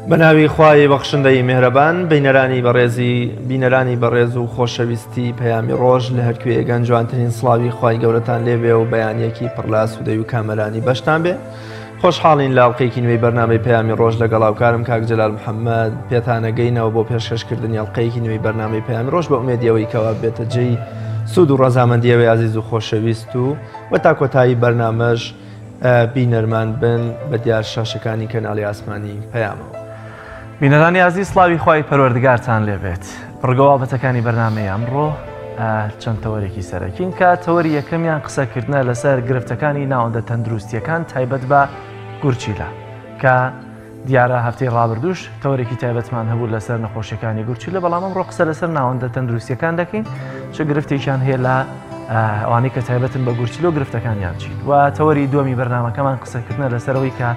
بەناوی خوای بەخشندەی میهرەبان بینەرانی بەڕێز و خۆشەویستی پەیامی ڕۆژ لە هەرکوێگەن جوانترین سڵاوی خوای گەورەتان لێبێ و بەیانیەکی پڕلا سوودەی و کامەرانی بەشتان بێ. خۆشحاڵین لاڵقەیەکی نوێی بەرنامەی پەیامی ڕۆژ لەگەڵ هاوکارم کاک جەلال محەممەد پێتانەگەینەوە بۆ پێشکەشکردنی هەڵقەیەکی نوێی بەرنامەی پەیامی ڕۆژ بە ئومێدیەوەی کەوا بێتە جێی سوود و ڕەزامەندیەوەی عزیز و خۆشەویست و تا کۆتایی بەرنامەش بینەرمان بن بە دیار شاشەکانی کەناڵی ئاسمانی پەیامەوە. بینەرانی عزیز سڵاوی خوای پەروەردگارتان لێبێت. بڕگەوابەتەکانی بەرنامەی ئەمڕۆ چەند تەوەرێکی سەرەکین کە تەوەری یەکەمیان قسەکردنە لەسەر گرفتەکانی ناوەندە تەندروستیەکان تایبەت بە گورچیلە کە دیارە هەفتەی ڕابردووش تەوەرێکی تایبەتمان هەبوو لەسەر نەخۆشیەکانی گورچیلە، بەڵام ئەمڕۆ قسە لەسەر ناوەندە تەندروستیەکان دەکەین چه گرفتێکیان هەیە لە ئەوانەی کە تایبەتن بە گورچیلە و گرفتەکانیان چین. و تەوەری دووەمی بەرنامەکەمان قسەکردنە لەسەرەوەی کە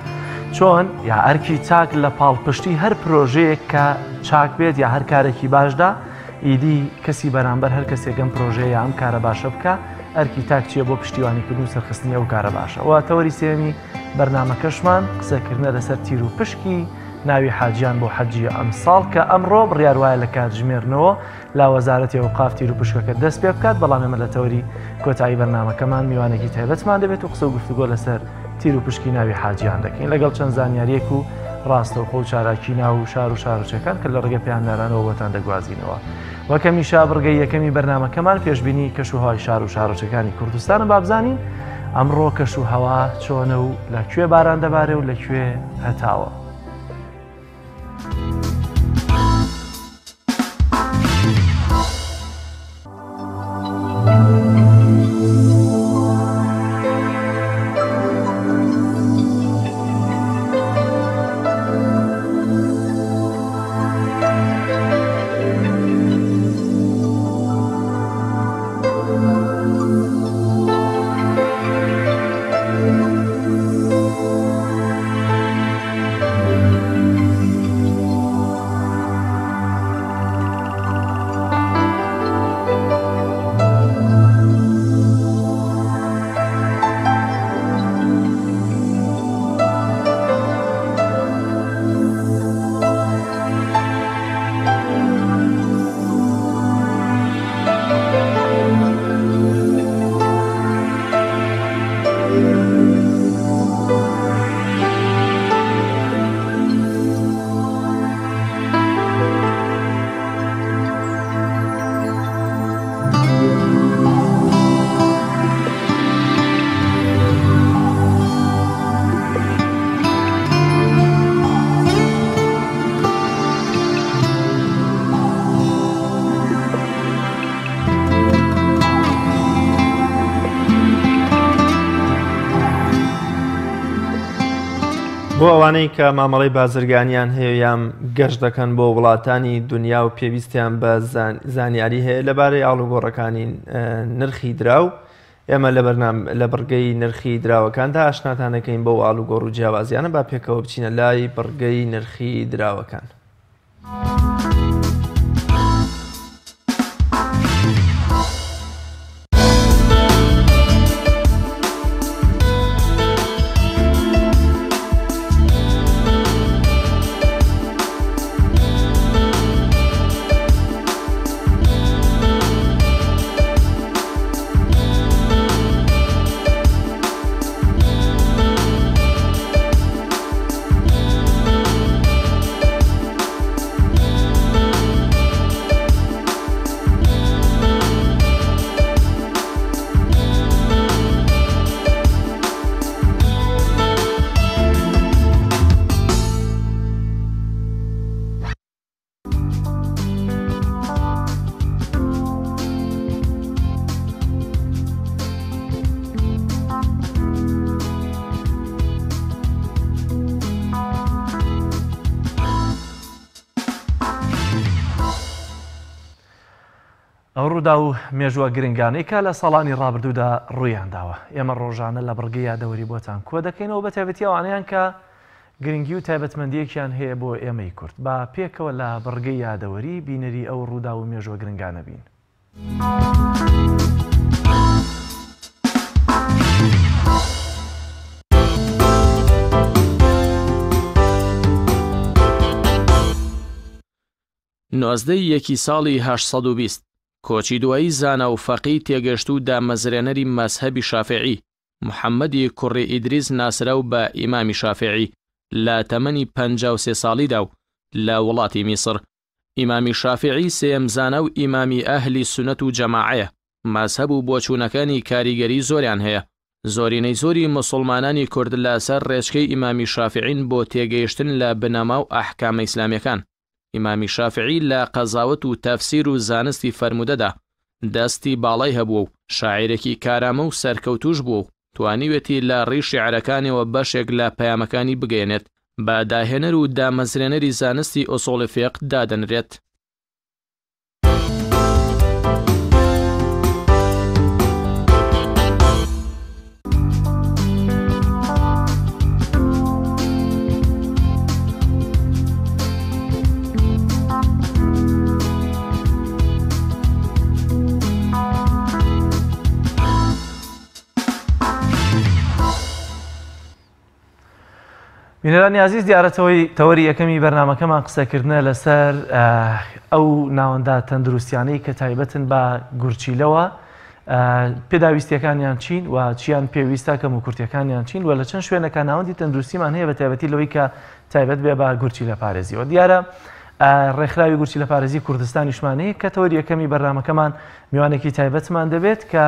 چۆن یا ئەرکی چاک لە پاڵپشتی هەر پرۆژەیەک کە چاک بێت یا هەر کارێکی باشدا ئیدی کەسی بەرامبەر هەر کەسێکم پرۆژەیە یا ئەم کارە باشە بکە ئەرکی تاک چیە بۆ پشتیوانیکردن و سەرخستنی ئەو کارە باشە. و تەوەری سێمی بەرنامەکەشمان قسەکردنە لەسەر تیر و پشکی ناوی حاجیان بۆ حەجی ئەمساڵ کە ئەمڕۆ بڕیاروایە لە کاتژمێرنەوە لا وەزارەتی ئەوقاف تیر و پشکەکە دەست پێ بکات، بەڵام ئێمە لە تەوەری کۆتایی بەرنامەکەمان میوانێکی تایبەتمان دەبێت و قسە و گفتوگۆ لەسەر تیر و پشکی ناوی حاجیان دەکەین لەگەڵ چەند زانیاریەک و ڕاستەوخۆ و چالاکی ناو و شار و شارۆچەکان کە لە ڕێگە پەیامدارانەوە بۆتان دەگوازینەوە. وەکەمیشا بڕگەی یەکەمی بەرنامەکەمان پێشبینی کەشوهەوای شار و شارۆچەکانی کوردستانە بابزانین. ئەمڕۆ کەشوهەوا چۆنە و لەکوێ باران دەبارێ و لەکوێ هەتاوە. بۆ ئەوانەی کە مامەڵەی بازرگانیان هەیە یان گەشت دەکەن بۆ وڵاتانی دنیا و پێویستیان بە زانیاری هەیە لەبارەی ئاڵوگۆڕەکانی نرخی دراو، ئێمە لە بڕگەی نرخی دراوەکاندا ئاشناتانەکەین بەو ئاڵوگۆڕ و جیاوازیانە با پێکەوە بچینە لای بڕگەی نرخی دراوەکان. ئەو ڕوودا و مێژووە گرنگانەی کە لە ساڵانی ڕابردوودا ڕوویانداوە ئێمە ڕۆژانە لە بڕگەی یادەوەری بۆتان کۆ دەکەینەوە بە تایبەتی ئەوانەیان کە گرنگی و تایبەتمەندیەکیان هەیە بۆ ئێمەی کورد. با پێکەوە لە بڕگەی یادەوەری بینەری ئەو ڕوودا و مێژووە گرنگانە بین. 19 ساڵی 820 کۆچی دوایی زانا و فەقی تێگەشت و دامەزرێنەری مەزهەبی شافعی محەممەدی کوڕی ئیدریس ناسرە و بە ئیمامی شافعی لە تەمەنی 53 ساڵیدا و لە وڵاتی میسر. ئیمامی شافعی سێم زانە و ئیمامی ئەهلی سونەت و جەماعەیە. مەزهەب و بۆچوونەکانی کاریگەری زۆریان هەیە. زۆرینەی زۆری مسلمانانی کورد لەسەر ڕێچکەی ئیمامی شافعین بۆ تێگەیشتن لە بنەما و ئەحکامە ئیسلامیەکان. ئیمامی شافعی لە قەزاوت و تەفسیر و زانستی فەرمودەدا دەستی باڵای هەبووە و شاعیرێکی کارامە و سەرکەوتوش بوو و توانیوێتی لە ڕێی شیعرەکانەوە بەشێک لە پەیامەکانی بگەێنێت بە داهێنەر و دامەزرێنەری زانستی ئوسوڵی فیق دادەنرێت. بینەرانی عزیز دیارەتەوەی تەوەری یەکەمی بەرنامەکەمان قسەکردنە لەسەر ئەو ناوەندە تەندروستیانەی کە تایبەتن بە گورچیلەوە پێداویستیەکانیان چین و چیان پێویستە کەم و کورتیەکانیان چین و لە چەند شوێنەکە ناوەندی تەندروستیمان هەیە بە تایبەتی لەوەی کە تایبەت بێ بە گورچیلە پارێزیەوە. دیارە ڕێکخراوی گورچیلە پارێزی کوردستانیشمانەیە کە تەوەری یەکەمی بەرنامەکەمان میوانێکی تایبەتمان دەبێت کە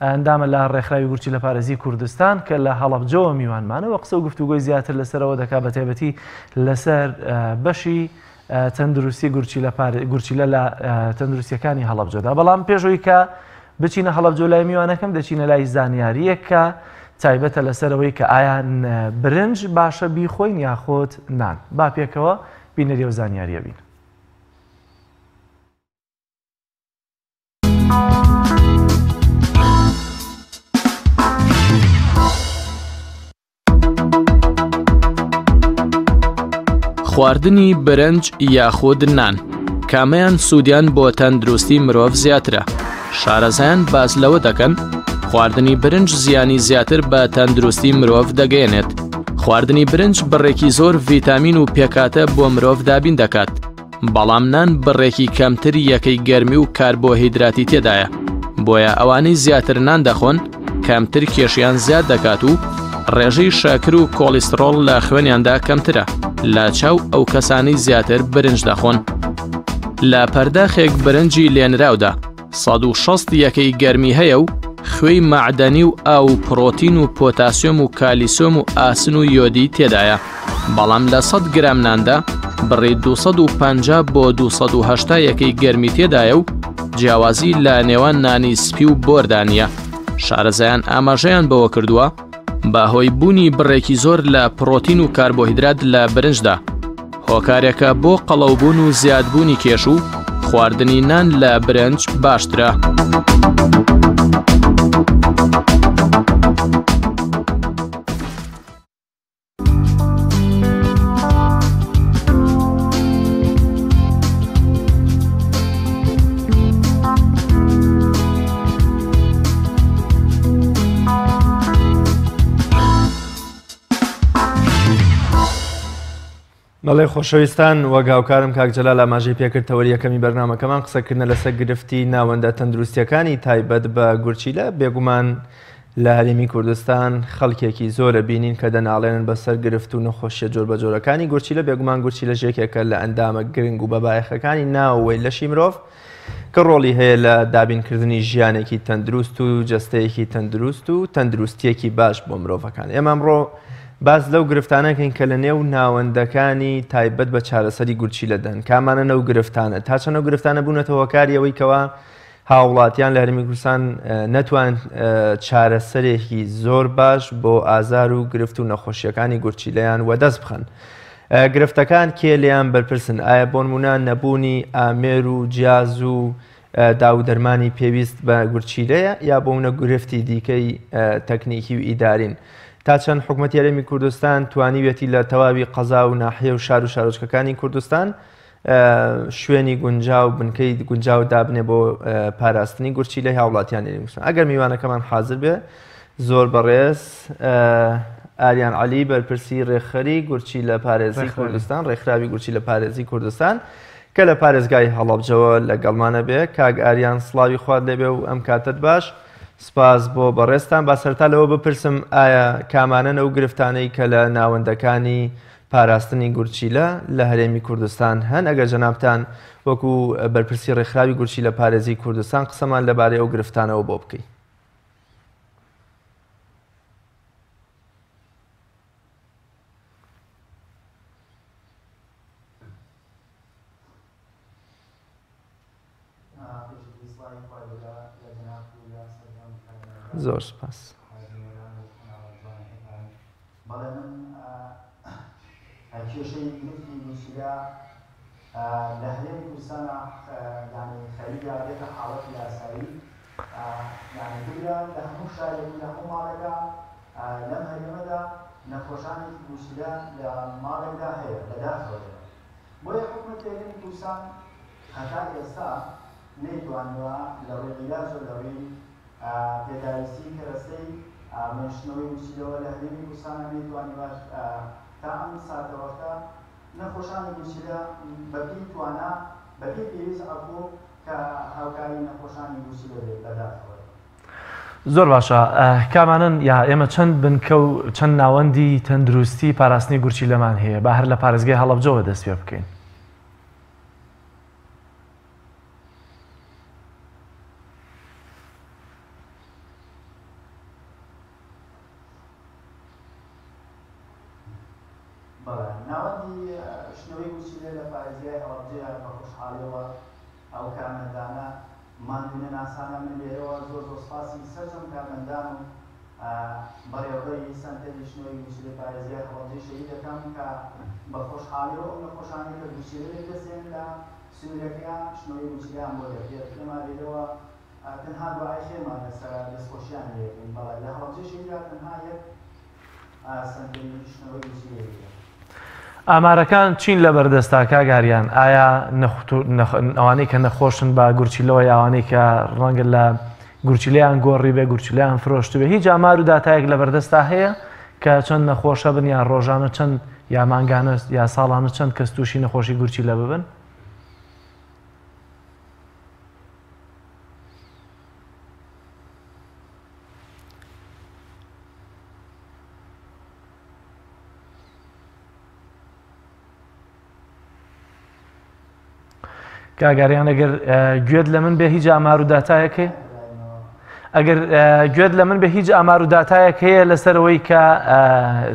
ئەندامە لە ڕێکخراوی گورچیلە پارێزی کوردستان کە لە هەڵەبجەوە میوانمانەوە قسە و گفتوگۆی زیاتر لەسەرەوە دەکا بە تایبەتی لەسەر بەشی تەندروستی گورچیلە لە تەندروستیەکانی هەڵەبجەدا. بەڵام پێشەوەی کە بچینە هەڵەبجە لای میوانەکەم دەچینە لای زانیاریەک کە تایبەتە لەسەرەوەی کە ئایا برنج باشە بیخۆین یاخۆت نان. با پێکەوە بینەری و زانیاریە بین. خواردنی برنج یاخود نان کامیان سوودیان بۆ تەندروستی مرۆڤ زیاترە. شارەزایان باز لەوە دەکەن خواردنی برنج زیانی زیاتر بە تەندروستی مرۆڤ دەگەێنێت. خواردنی برنج بڕێکی زۆر ڤیتامین و پێکاتە بۆ مرۆڤ دابین دەکات. بەڵام نان بڕێکی کەمتر یەکەی گەرمی و کاربۆهیدراتی تێدایە. بۆیە ئەوانەی زیاتر نان دەخۆن کەمتر کێشیان زیاد دەکات و ڕێژەی شەکر و کۆلیسترۆڵ لە خوێنیاندا کەمترە لە چاو ئەو کەسانی زیاتر برنج دەخۆن. لە پەرداخێک برنجی لێنراودا 160 یەکەی گەرمی هەیە و خوێی مەعدەنی و ئاو و پرۆتین و پۆتاسیۆم و کالیسۆم و ئاسن و یۆدی تێدایە. بەڵام لە 100 گرام ناندا بڕێ 250 بۆ 280 یەکەی گەرمی تێدایە و جیاوازی لە نێوان نانی سپی و بۆردانیە. شارەزایان ئاماژەیان بەوە کردووە بەهۆی بوونی بڕێکی زۆر لە پرۆتین و کاربۆهیدرات لە برنجدا هۆکارێکە بۆ قەڵەوبوون و زیادبوونی کێش و خواردنی نان لە برنج باشترە. بەڵێ خۆشەویستان وەگاوکارم کاک جەلال ئاماژەی پێکردەوە یەکەمی بەرنامەکەمان قسەکردنە لەسەر گرفتی ناوەندە تەندروستیەکانی تایبەت بە گورچیلە. بێگومان لە هەرێمی کوردستان خەڵکێکی زۆرە بینین کە دەناڵێنن بەسەر گرفت و نەخۆشیە جۆر بە جۆرەکانی گورچیلە. بێگومان گورچیلە ژێکێکە لە ئەندامە گرنگ و بەبایەخەکانی ناوەوەی لەشی مرۆڤ کە ڕۆڵی هەیە لە دابینکردنی ژیانێکی تەندروست و جەستەیەکی تەندروست و تەندروستیەکی باش بۆ مرۆڤەکان. ئێمە ئەمڕۆ باز لەو گرفتانەکەین کە لە نێو ناوەندەکانی تایبەت بە چارەسەری گورچیلە دەن. کامانە نەو گرفتانە تا چەند ئەو گرفتانە بوونەتە هۆکاری ئەوەی کەوا هاوڵاتیان لە هەرێمی کوردستان نەتوان چارەسەرێکی زۆر باش بۆ ئازار و گرفت و نەخۆشیەکانی گورچیلەیان وەدەست بخەن. گرفتەکان کێ لێیان بەرپرسن؟ ئایا بۆ نمونە نەبوونی ئامێر و جیاز و داو دەرمانی پێویست بە گورچیلەیە یا بۆ منە گرفتی دیکەی تەکنیکی و ئیدارین؟ تا چەند حکوومەتی هەرێمی کوردستان توانیوێتی لە تەواوی قەزا و ناحیە و شار و شارۆچکەکانی کوردستان شوێنی گونجاو بنکەی گونجاو دابنێ بۆ پاراستنی گورچیلەی هاوڵاتیان هەرێمی کوردستان. ئەگەر میوانەکەمان حاضر بێ زۆر بەڕێز ئاریان عەلی بەرپرسی ڕێکخەری گورچیلە پارێزی کوردستان ڕێکخراوی گورچیلە پارێزی کوردستان کە لە پارێزگای هەڵەبجەوە لەگەڵمانە بێ. کاک ئاریان سڵاوی خوارد لێبێ و ئەم کاتت باش. سپاس بۆ بەڕێستان. با سەرتا لەوە بپرسم ئایا کامانن ئەو گرفتانەی کە لە ناوەندەکانی پاراستنی گورچیلە لە هەرێمی کوردستان هەن؟ ئەگەر جەنابتان وەکو بەرپرسی ڕێکخراوی گورچی لە پارێزی کوردستان قسەمان لەبارەی ئەو گرفتانەوە بۆ بکەین. زۆر سپاس. بەڵێ من کێشەی گرفتی گورچیلە لە هەرێمی کوردستانە خەریکە بێتە حاڵەتی یاسایی، بگرە لە هەموو شارێک و لە هەموو ماڵێکدا لەم هەرێمەدا نەخۆشانێکی گورچیلە لە ماڵێکدا هەیە لەداخەوەیە. بۆیە حکومەتی هەرێمی کوردستان هەتا ئێستا نەیتوانیوە لە ڕێی عیلاج و لە ڕێی پێداویستی کەرەستەی مێشتنەوەی گورچیلەوە لە هەرێمی کوردستانە نەیتوانیوە تا ئەم ساتەوەکە نەخۆشانی گورچیلە بەپێی توانە بەپێی پێویست ئەبوو کە هاوکاری نەخۆشانی گورچیلە بێت لەداخەوە. زۆر باشە. کامانن یا ئێمە چەند بنکە و چەند ناوەندی تەندروستی پاراستنی گورچیلەمان هەیە؟ با هەر لە پارێزگای هەڵەبجەوە دەست پێ بکەین. ناوەندی شنەوەی گورچیلە لە پارێزگای هەڵەبجەیە بە خۆشحاڵیەوە ئەو کارمەندانە ماندوونە ناسانە من لێرەوە زۆر سوپاسی سەرجەم کارمەندان و بەڕێوەبەری سەنتەری شنەوەی گورچیلە پارێزگای هەڵەبجەی شەهید دەکەم کە بە خۆشحاڵیەوە ئەو نەخۆشانەی کە گورچیلە لێدەستێن لە سنوورەکەیان شنەوەی گورچیلیان بۆ دەکرێت. ئێمە لێرەوە تەنها دوعای خێرمان لەسەر دەستخۆشییان لێکەین، بەڵێ لە هەڵەبجەی شەهیددا تەنها یەک سەنتەری شنەوەی گورچیلە هەیە. ئامارەکان چین لە بەردەستا کاگاریان؟ ئایا ئەوانەی کە نەخۆشن بە گورچیلەوە یاوانەی کە ڕەنگە لە گورچیلیان گۆڕی بێ گورچیلیان فرۆشت بێ هیچ ئامار و داتایەک لە بەردەستا هەیە کە چەند نەخۆشە بن یان ڕۆژانە چەند یا مانگانە یا ساڵانە چەند کەس تووشی نەخۆشی گورچیلە ببن؟ کاگاریان ئەگەر گوێت لە من بێ هیچ ئامار و داتایەک هەیە؟ ئەگەر گوێت لە من بێ هیچ ئامار و داتایەک هەیە لەسەرەوەی کە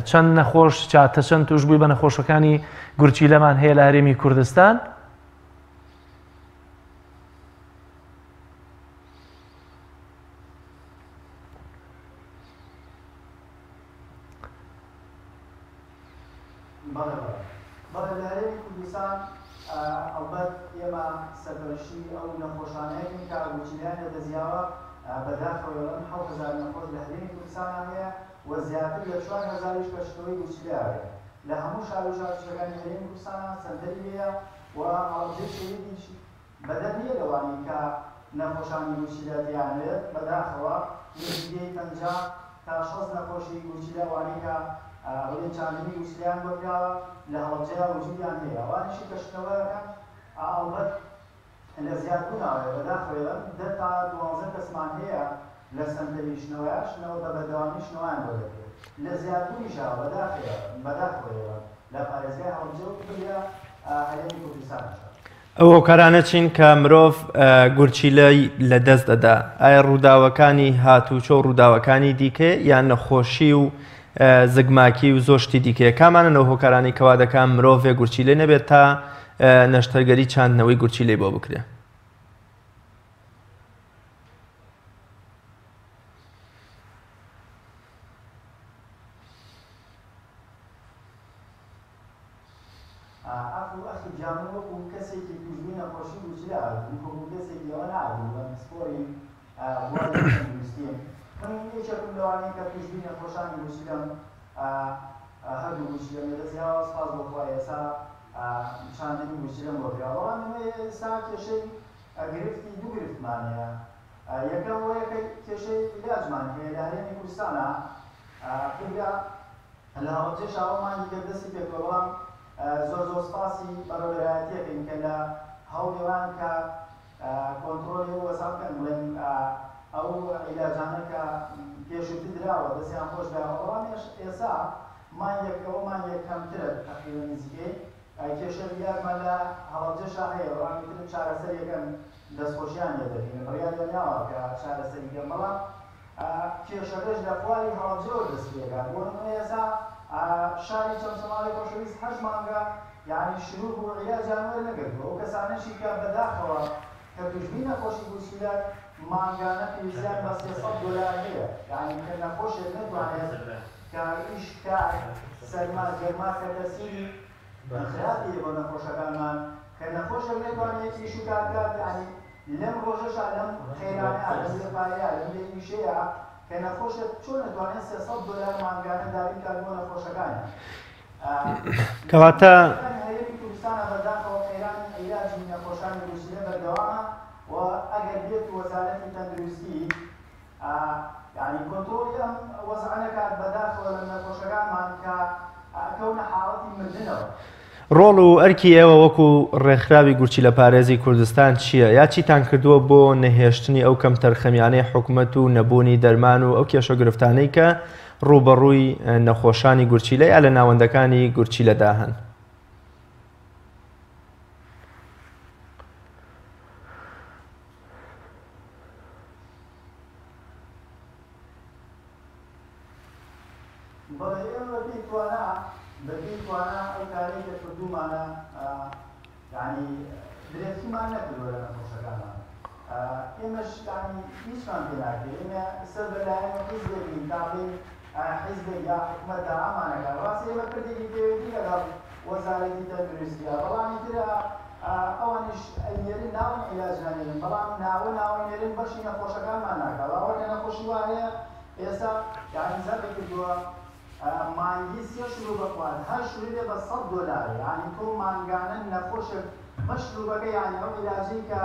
چەند نەخۆش چاتە چەند توش بووی بە نەخۆشەکانی گورچیلەمان هەیە لە هەرێمی کوردستان؟ بەڵێ لە هەرێمی کوردستان ئەڵبەت ئێمە سەرپەرشتی ئەو نەخۆشانەیەکین کە گورچیلیان لەدەستیاوە بەداخەوە لەم 7,000 نەخۆش لە هەرێمی کوردستانە هەیە و زیاتر لە 4,000ش کە شنەوەی گورچیلە هەیە لە هەموو شار و شارچەکانی هەرێمی کوردستانە سەنتەری هەیە و هەڵەبجەی شەهیدیش بەدەر نییە لەوانەی کە نەخۆشانی گورچیلە دیانێت. بەداخەوە نزیکەی 50 تا 60 نەخۆشی گورچیلە وانەی کە ڕێی چاندنی گورچیلیان بۆکراوە لە هەڵەبجەیە وجودیان هەیە. ئەوانیشی کە شنەوەیەکەن ئەڵبەت لە زیادبووناوەیە بەداخەوە 10 تا 12 کەسمان هەیە لە سەنتەری شنەوەیە شنەوە بە بەردەوامی شنەوەیان بۆ دەکرێت. لە زیادبوونیشە بەداخەوەیەوە لە پارێزگای هەڵەبجە و بگرە هەرێمی کوردستانشە. ئەو هۆکارانە چین کە مرۆڤ گورچیلەی لە دەست دەدا، ئایا ڕووداوەکانی هاتوچۆ و ڕووداوەکانی دیکە یان نەخۆشی و زگماکی و زۆر شتی دیکەیە؟ کامانە ئەو هۆکارانی کەوا دەکەن مرۆڤێ گورچیلە نەبێت تا نەشتەرگەری چاندنەوەی گورچیلەی بۆ بکرێ؟ ئەخی جامە وەکو کەسێکی توژبووی نەخۆشی گورچیلە وەکو کەسێکی ئەوە نابوو بە سپۆری تەندروستیم. من یەکێکم لەوانەیە کە توژبووی نەخۆشانی گورچیلەم هەردوو گورچیلەم لەدەستیاوە سپاس بۆ خوا ئێستا چاندنی گورچیلەم بۆ کرا. بەڵام ئێستا کێشەی گرفتی دوو گرفتمان هەیە. یەکەم ئەوەیە کە کێشەی عیلاجمان هەیە لە هەرێمی کوردستانە پێگا لە هەڵەبجەش ئەوەمانی کە دەستی پێکەوە زۆر سپاس باسی بەڕێوەبەرایەتیەکەین کە لە هەوڵێوان کە کۆنتڕۆلی وەساکەن بڵێن ئەو عیلاجانە کە پێشووتر دراوە دەستیان خۆش داوە بەڵام ئێستا مانگێکەوە مانگێک کەمترە تەقریبا نزیکەی کێشە دیارمە لە هەڵەبجەشا هەیە بەڵام تر چارەسەریەکەم دەستخۆشیان لێ دەکەین بڕیار دەنیاوە کە چارەسەریکەم بەڵام کێشەکەش لە خواری هەڵەبجەوە دەست پێکات بۆ نمونە ئێستا شاری چەند ساڵی خۆشەویست 8 مانگە یعنی شروع بۆ عیلاجیان وەرنەگرتووە ئەو کەسانەشی کە بەداخەوە کە توشبی نەخۆشی گوشیلەت مانگانە پێویستیان بە $300 هەیە یعنی کە نەخۆشێک نەتوانێت کە ئیش کار سەرما گەرما کەتەسیری خراپی بۆ نەخۆشەکانمان کە نەخۆشێک نەتوانێت ئیش و کار بکات یعنی لەم ڕۆژەشا لەم خێرانەیە لەم لێپارەیە لەم لێئیشەیە کە نەخۆشێت چۆن نەتوانێت $300 مانگانە دابین کات بۆ نەخۆشەکانە کەواتە هەرێمی کوردستانە بەداخەوە خێران عیلاجی نەخۆشانی گوشیلە بەردەوامە و ئەگەر بێت وەزارەتی تەندروستی یعنی کۆنتڕۆلی ئەم وەزعە نەکات بەداخەوە لە نەخۆشەکانمان کە کەونە حاڵەتی مردنەوە ڕۆڵ و ئەرکی ئێوە وەکو ڕێکخراوی گورچی لە پارێزی کوردستان چییە؟ یا چیتان کردووە بۆ نەهێشتنی ئەو کەم تەرخەمیانەی حکوومەت و نەبوونی دەرمان و ئەو کێشە گرفتانەی کە ڕوبەڕووی نەخۆشانی گورچیلە یا لە ناوەندەکانی گورچیلەدا هەن؟ بەبێ توانە ئەو کارەی کە کردومانە یعنی درێژیمان نەکردووە لە نەخۆشەکانمان ئێمەش یعنی هیچمان پێ ناکرێت ئێمە سەر بەلایەن حیزبێکین تا بڵێن حیزبێک یا حکومەتدا ئامانەکە ڕاستی ئێمە کردێکی پێوێتی لەگەڵ وەزارەتی تەندروستیە بەڵامی ترە ئەوانیش ئەنێرن ناوەی عیلاج نانێرن بەڵام ناوەی نێرن بەشی نەخۆشەکانمان ناکات ئەوە کە نەخۆشی وایە ئێستا یعنی زەربێک کردووە مانگی سێ شروع بخواد هەر شروع بێ بە $100 یعنی تۆ مانگانە نەخۆشە مەشروبەکە یعنی ئەو عیلاجی کە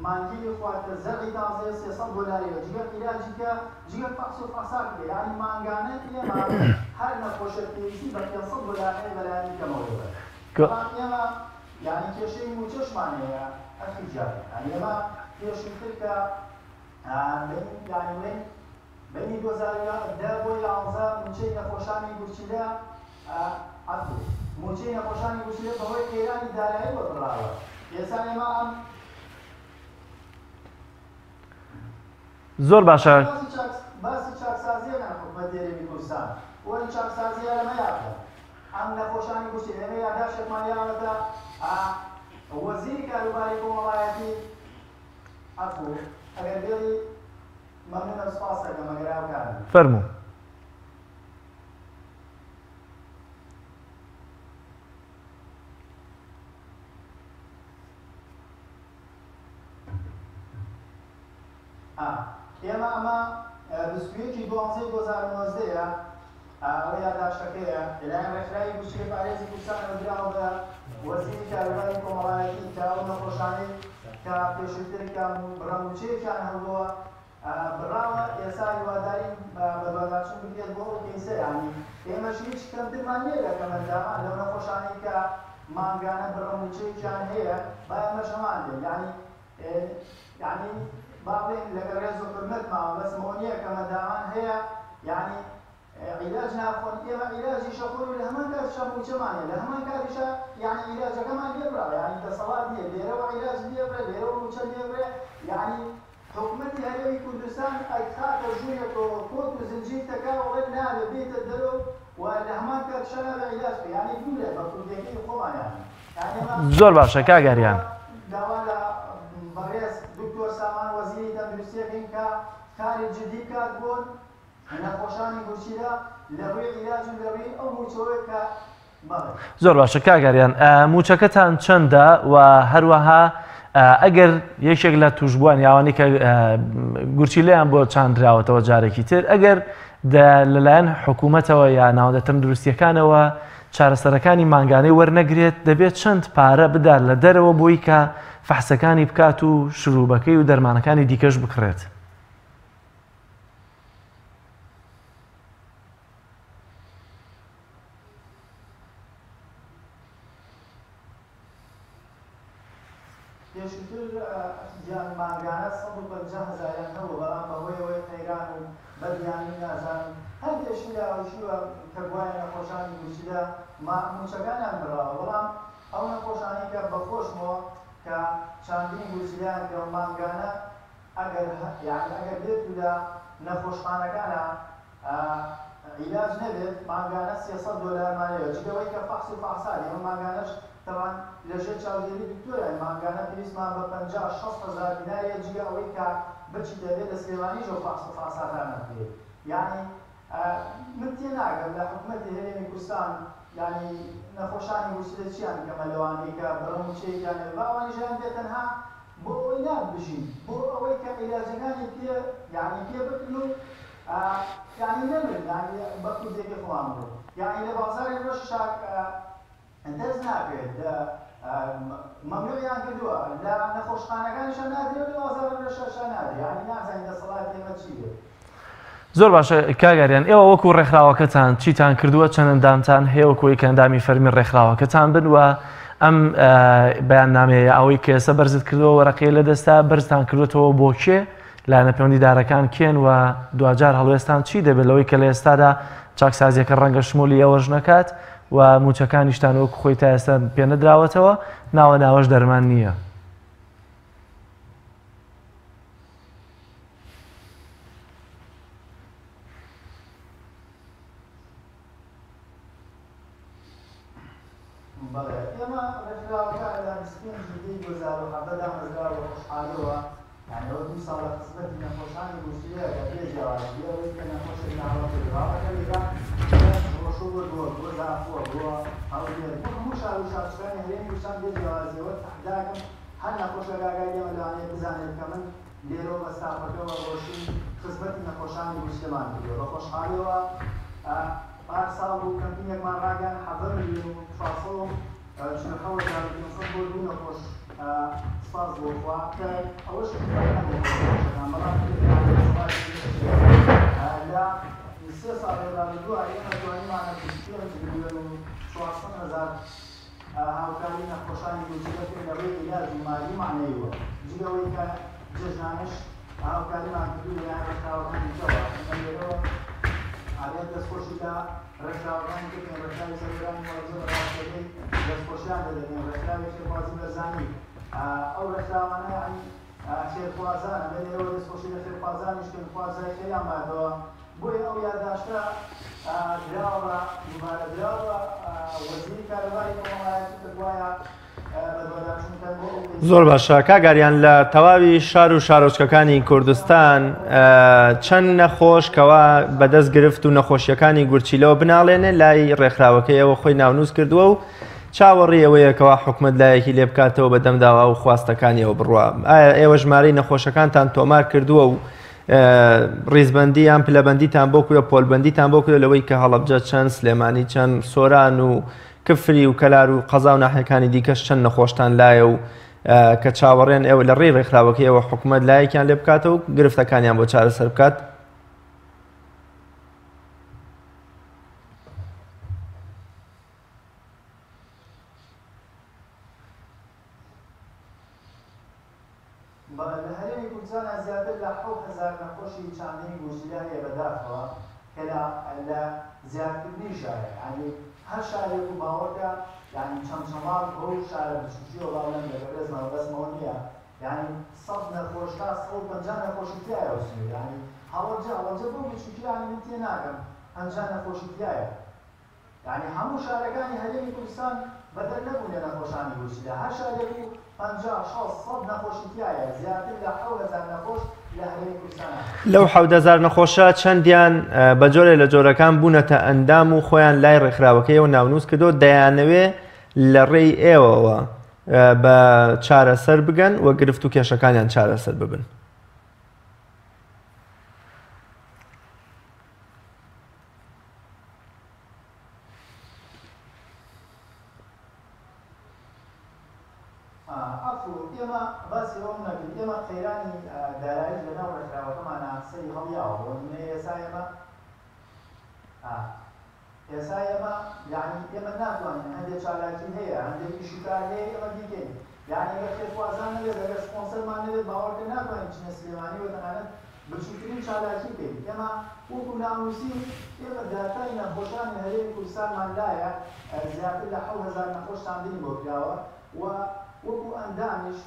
مانگی خواتە زەرعی تازەیە $300 جگە عیلاجی کە جگە فەقس و فەساد بێ یعنی مانگانە ئێمە هەر نەخۆشە پێویستی بە $500 بەلایانی کەمەوەیەوە بەڵام ئێمە یعنی کێشەی موچەشمان هەیە ئەخی جارێ یعنی ئێمە پێشووتر کە یعنی بینی 2010 بۆ 11 موچەی نەخۆشانی گورچیلە موچەی نەخۆشانی گورچیلە بەهۆی قەیرانی دارایی وەرگڕاوە ئێستا ئێمە ئەم زۆر باشە باسی چاکسازیەکان حکومەت هەرێمی کوردستان وەری چاکسازیە لەمە یادە ئەم نەخۆشانی گورچیلە ئێمە یادداشتێکمان یاوەتە وەزیری کاروباری کۆمەڵایەتی ئەگەر بێڵی ممنون سپاس دەکەم ئەگەر ئاوکارن فەرموو ئێمە ئەمە 21/12/2019 ئەوە یادداشتەکەیە لەلایەن ڕێکخراوی گورچی لە پارێزی کوردستانەوە دراوە بە وەزیری کاروباری کۆمەڵایەتی کە ئەو نەخۆشانەی کە پێشووتر کە بڕەموچەیەکیان هەبووە بڕاوە ئێستا هیوادارین بە دوادارچوون بکرێت بۆ ئەو کەیسە یعنی ئێمەش هیچ کەمترمان نییە لە کەمەندامان لەو نەخۆشانەی کە مانگانە بڕەموچەیەکیان هەیە با ئێمەش هەمان بێن یعنی با بڵێن لەگەڵ ڕێز و حورمەت ماوە بەسمەوە نییە کەمەندامان هەیە یعنی عیلاج ناخۆن ئێمە عیلاجی شەخۆر لە هەمان کاتیشا موچەمانە لە هەمان کاتیشا یعنی عیلاجەکەمان لێبراوە یعنی دەسەڵات نییە لێرەوە عیلاج لێبرێ لێرەوە موچە لێبرێ یعنی حکومەتی هەرێمی کوردستان ئەیخاتە ژوورێکەوە کۆت و زنجیر تەکاوە نابێ بێتە دەرەوە و لە هەمان کاتیشا نابێ عیلاج بکە یعنی دوورێ بە کوردیەکەی خۆمانیان زۆر باشە کاگەریان داوا لە بەڕێز دکتۆر سامان وەزیری تەندروستیەکەین کە کاری جدی بکات بۆن نەخۆشانی گورچیلە لەڕووی عیلاج و لەڕووی ئەو موچەوەی کە زۆر باشە کاگەریان موچەکەتان چەندە و هەروەها ئەگەر یەکێک لە توشبووان یاوانی کە گورچیلەیان بۆ چاندراوەتەوە جارێکی تر ئەگەر لەلایەن حکوومەتەوە یا ناوەندە تەندروستیەکانەوە چارەسەرەکانی مانگانەی وەرنەگرێت دەبێت چەند پارە بدات لە دەرەوە بۆی کە فەحسەکانی بکات و شروبەکەی و دەرمانەکانی دیکەش بکڕێت. پێشتر گیان ماگانە 150,000 هەبوو بەڵام بەهۆیەوەی قەیران و بەدیانی نازانم هەر دێشی لاوەشیوە کە گوایە نەخۆشانی گوشیدا موچەکانیان بڕاوە بەڵام ئەو نەخۆشانی کە بەخۆشمەوە کە چاندین گوزیان کە مانگانە ئەگەر بێت و لە نەخۆشخانەکانە عیلاج نەبێت مانگانە $300 مانەوە جگەوەی کە فەحس و فەحسان ئەمە مانگانەش تەوان لەژێر چاودێری دکتۆرە مانگانە پێویستمان بە 50-60,000 دینارە جگە ئەوەی کە بچی دەبێت لە سلێمانیش و فەحس و فەحسانان بێت یعنی من تێ ناگەم لە حکومەتی هەرێمی کوردستان یعنی نەخۆشانی گوشتە چیان کەمە لەوانەی کە بەڕەموچەیەکیان باوانیژیان بێت تەنها بۆ ئەوەی نابژین بۆ ئەوەی کە عیلاجەکانی پێ بکرن و یعنی نەمرن یعنی بە کوردێکی خۆمان بوو یعنی لە بازاری ڕۆژ شاک دەست ناکرێت مەمنوعیان کردووە لە نەخۆشخانەکانیشان نادرێت لە بازاری ڕۆژشان نادرێت یعنی نازانین دەسەڵاتی ئێمە چی بێت زۆر باشە کاگەریان ئێوە وەکو ڕێکخراوەکەتان چیتان کردووە چەند ئەندامتان هەیە وەکو کە ئەندامی فەرمی ڕێکخراوەکەتان بن و ئەم بەیاننامەیە ئەوەی کە ئێستا بەرزت کردووە وەرەقەیە لە دەستا بەرزتان کردوێتەوە بۆ کێ لایەنە پەیوەندیدارەکان کێن و دوجار هەڵوێستان چی دەبێت لەوەی کە لە ئێستادا چاکسازیەکە ڕەنگە شمولی ئەوەش نەکات و موچەکانیشتان وەکو خۆی تا ئێستا پێ نەدراوەتەوە ناوەش دەرمان نییە. ئێمە ڕێکخراوەکە لە 2017 مەزراوە خۆشحالیەوە یعنی ئەوە 2 ساڵە خزمەتی نەخۆشانی گوشتیەیە کە پێشەوازی ئەوەی کە نەخۆشی ناوەڕاوەکە لێرە ڕۆژوو بۆ زافووە بۆ هەڵگێر بۆ هەموو شار و شارچکانی هەرێمی کوردستان پێشەوازیەوە تەحداکەم هەر نەخۆشە گاگای ئێمە لەوانەیە بزانێت کە من لێرەوە بە ستافەکەەوە ڕۆژی خزمەتی نەخۆشانی گوشتمان کردووە بە خۆشحالیەوە پارساڵ بوو کەمپینێکمان ڕاگەن 7 ملیۆن و 400 بۆ دوو نەخۆش سپاس بۆ خوا کە ئەوەش لە 3 ساڵی ڕابردووە ئێمە توانیمانە 400,000 هاوکاری نەخۆشانی گوشتە پێ لەڕێی عیلاج و مالی مانەیەوە جگەوەی کە جێژنانش هاوکاریمان کردووە لەلایەن ڕێکخراوەکانی ترەوە لێرەوە ئاوێت دەستخۆشی لە ڕێکخراوەکانی کردن ڕێکخراوی سەرۆرانی مەڵەجە بەڕاستەکەی دەستخۆشیان دەدەنێن ڕێکخراوی خێرخوازی بەرزانی ئەو ڕێکخراوانە خێرخوازانە لە لێرەوە دەستخۆشی لە خێرخوازانیش کرد خوازای خێریان مادەوە بۆیە ئەو یادداشتە دراوە دووبارەدراوە وەزیری کارەباری کۆمەڵایەتی کردوایە زۆر باشە کاگەریان لە تەواوی شار و شارۆچکەکانی کوردستان چەند نەخۆش کەوا بەدەست گرفت و نەخۆشیەکانی گورچیلەوە بناڵێنێ لای ڕێکخراوەکەیەوە خۆی ناونووس کردووە و چاوەڕی ئەوەیەکەوە حکومت لایەکی لێ بکاتەوە بە دەمداوا و خواستەکانیەوە بڕوە ئایا ئێوە ژمارەی نەخۆشەکانتان تۆمار کردووە و ڕیزبەندیان پلەبەندیتان بۆ کوێ پۆلبەندیتان بۆ کوێ لەوەی کە هەڵەبجە چەند سلێمانی چەند سۆران و کفری و کەلار و قەزا و ناحیەکانی دیکەش چەند نەخۆشتان لایە و کە چاوەڕێن ئێوە لە ڕێی ڕێکخراوەکەیەوە حکومت لایەکیان لێ بکاتەوە و گرفتەکانیان بۆ چارەسەر بکات. لە هەرێمی کوردستانە زیاتر لە 7,000 نەخۆشی چاندنی گوشتیدا هەیە بەداخەوە کە لە زیادکردنی شارە یعنی هەر شارێک و باوەڕکە یعنی چەمچەماڵ بۆ شارە بچووکیەوە باڵێن لەگە بەرزمەوە بەسمەوە نییە یعنی 100 نەخۆش تا 150 نەخۆشی تایە وسنی یعنی هەڵەبجە بۆ بچووکی یعنی من تێ ناکەم 50 نەخۆشی تایە یعنی هەموو شارەکانی هەرێمی کوردستان بەدەر نەبوون لە نەخۆشانی گوشتیدا هەر شارێک و 50-60 نەخۆشی تایە زیاتر لە 7,000 نەخۆش لە هەرێمی کوردستانە. لەو 7,000 نەخۆشە چەندیان بە جۆرێ لە جۆرەکان بوونەتە ئەندام و خۆیان لای ڕێکخراوەکەیەوە ناونووس کردو دەیانەوێ لە ڕێی ئێوەوە بە چارەسەر بگەن و گرفت و کێشەکانیان چارەسەر ببن. ئێمە باسی ئەوم نەکرد ئێمە قەیرانی دارایی لەناو ڕێکخراوەکەمانە سەری هەڵیاوە بۆ نمونەیە ئێستا ئێمە ئێستا ئێمە یعنی ئێمە ناتوانین هەندێک چالاکی هەیە هەندێکی شکار هەیە ئێمە بیکەین یعنی ئەگەر خێرخوازان نەبێت ئەگەر سپۆنسەرمان نەبێت باوەڕکە ناتوانین چنە سلێمانی و تەنانەت بچووترین چالاکی بکەین ئێمە وەکو ناموسی ئێمە داتای نەخۆشانی هەرێمی کوردستانمان لایە زیاتر لە 7,000 نەخۆش ساندنی بۆ کراوە و وەکو ئەندامیش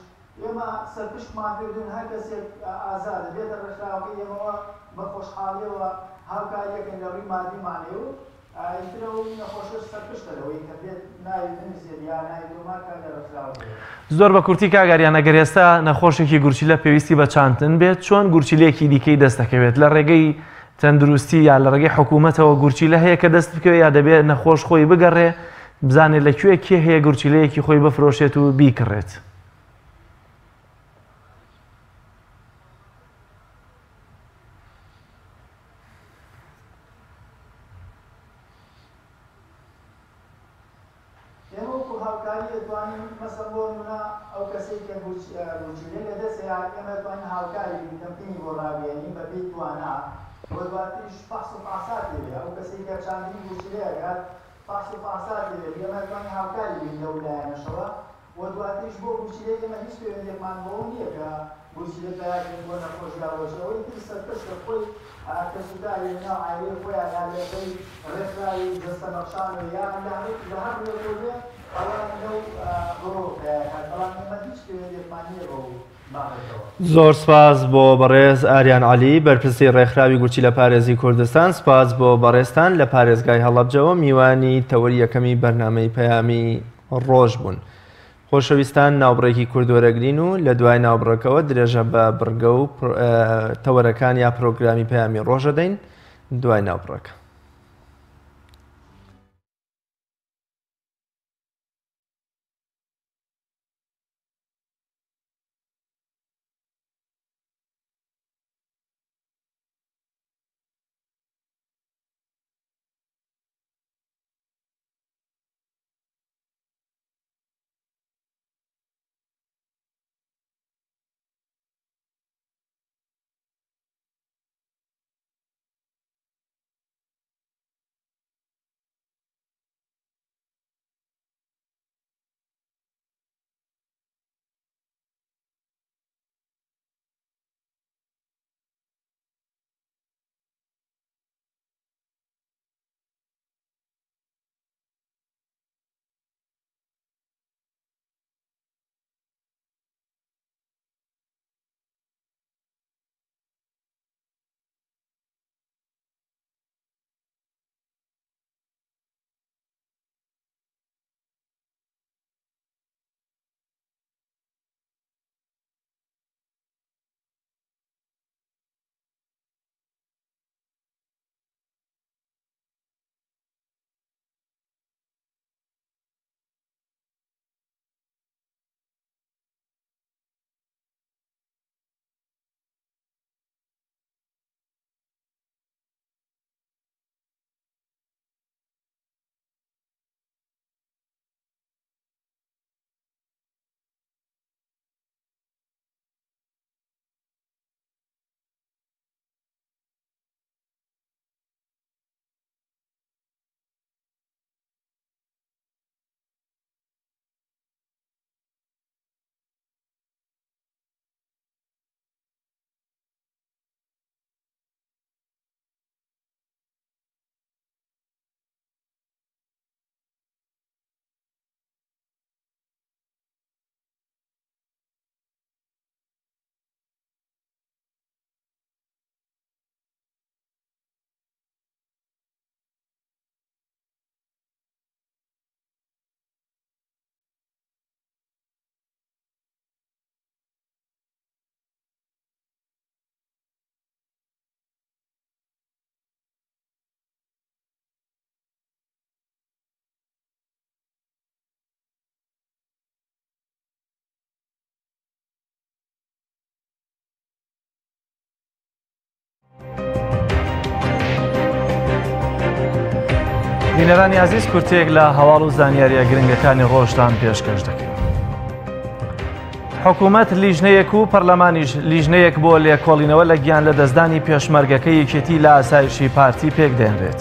ئێمە سەرپشتمان کردون هەر کەسێک ئازادە بێتە ڕێکخراوەکەی ئێمەوە بە خۆشحاڵیەوە هاوکاریەکەن لە ڕووی مادیمانێ و ئیترەوەی نەخۆشەش سەرپشتە لەوەی کە بێت ناوی بنووسێت یا ناوی تۆمارکە لە ڕێکخراوەکە. زۆر بە کورتی کاگەریان ئەگەر ئێستا نەخۆشێکی گورچیلە پێویستی بە چاندن بێت چۆن گورچیلەیەکی دیکەی دەست دەکەوێت لە ڕێگەی تەندروستی یا لە ڕێگەی حکوومەتەوە گورچیلە هەیە کە دەست بکەوێت یا دەبێت نەخۆش خۆی بگەڕێ بزانێت لەکوێ کێ هەیە گورچیلەیەکی خۆی بفرۆشێت و بیکڕێت. ئێمە وەکو هاوکاری دەتوانین مەسەڵ بۆ نمونە ئەو کەسێک کە گورچیلەی لەدەستەیە ئێمە دەتوانین هاوکاری کەمپینی بۆ ڕابێنین بەپێی توانە بۆ دواتریش فەحس و فاسات دەبێت ئەو کەسێک کە چاندنی گورچیلەیەکات فەحس و فاسات دەبێت ئێمە دەتوانین هاوکاری بین لەو لایەنەشەوە و دواتریش بۆ گورچیلەی ئێمە هیچ پەیوەندێکمان بەوە نییە کە گورچیلە تەیارکردن بۆ نەخۆشگاوەشەوەی تر سەرپشتە خۆی کەسوداری لەناو عایلەی خۆیان یا لەبەری ڕێکخراوی دەستەنەخشانەوە یا لە هەر لێکۆبێ ئەوان لەو بڕۆکەیەکات بەڵام ئێمە هیچ پەیوەندێکمان نییە بەو باخەکەوە. زۆر سپاس بۆ بەڕێز ئاریان عەلی بەرپرسی ڕێکخراوی گورچی لە پارێزی کوردستان. سپاس بۆ بەڕێستان لە پارێزگای هەڵەبجەوە میوانی تەوەری یەکەمی بەرنامەی پەیامی ڕۆژ بوون. خۆشەویستان ناوبڕێکی کوردوەرەگرین و لە دوای ناوبڕەکەوە درێژە بە بڕگە و تەوەرەکان یا پرۆگرامی پەیامی ڕۆژە دەین دوای ناوبڕەکە. بینەرانی عزیز کورتێک لە هەواڵ و زانیاریە گرنگەکانی ڕۆژتان پێشکەش دەکەین. حکوومەت لیژنەیەک و پەرلەمانیش لیژنەیەک بۆ لێکۆڵینەوە لە گیان لە دەستدانی پێشمەرگەکە یەکێتی لە ئاسایشی پارتی پێک دێنرێت.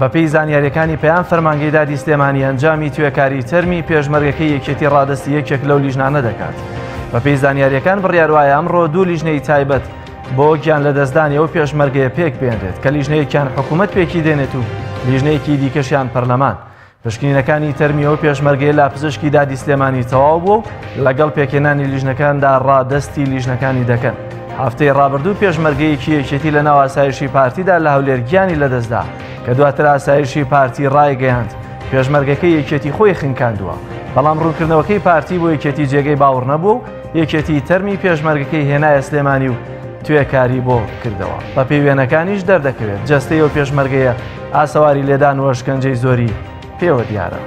بەپێی زانیاریەکانی پەیام فەرمانگەی دادی سلێمانی ئەنجامی توێکاری تەرمی پێشمەرگەکەی یەکێتی ڕادستی یەکێک لەو لیژنانە دەکات. بەپێی زانیاریەکان بڕیاروایە ئەمڕۆ دوو لیژنەی تایبەت بۆ گیان لە دەستدانی ئەو پێشمەرگەیە پێک بێنرێت کە لیژنەیەکیان حکوومەت پێکی دێنێت و لیژنەیەکی دیکەشیان پەرلەمان. پشکنینەکانی تەرمی ئەو پێشمەرگەیە لا پزیشکی دادی سلێمانی تەواو بوو و لەگەڵ پێکێنانی لیژنەکاندا ڕادەستی لیژنەکانی دەکەن. هەفتەی ڕابردوو پێشمەرگەیەکی یەکێتی لە ناو ئاسایشی پارتیدا لە هەولێرگیانی لەدەستدا کە دواتر ئاسایشی پارتی ڕایگەیاند پێشمەرگەکەی یەکێتی خۆی خنکاندووە، بەڵام ڕوونکردنەوەکەی پارتی بۆ یەکێتی جێگەی باوەڕ نەبوو و یەکێتی تەرمی پێشمەرگەکەی هێنایە سلێمانی و توێکاری بۆ کردەوە. بە پێی وێنەکانیش دەردەکەوێت جەستەی ئەو پێشمەرگەیە ئاسەواری لێدان و شکنجەی زۆری پێوە دیارە.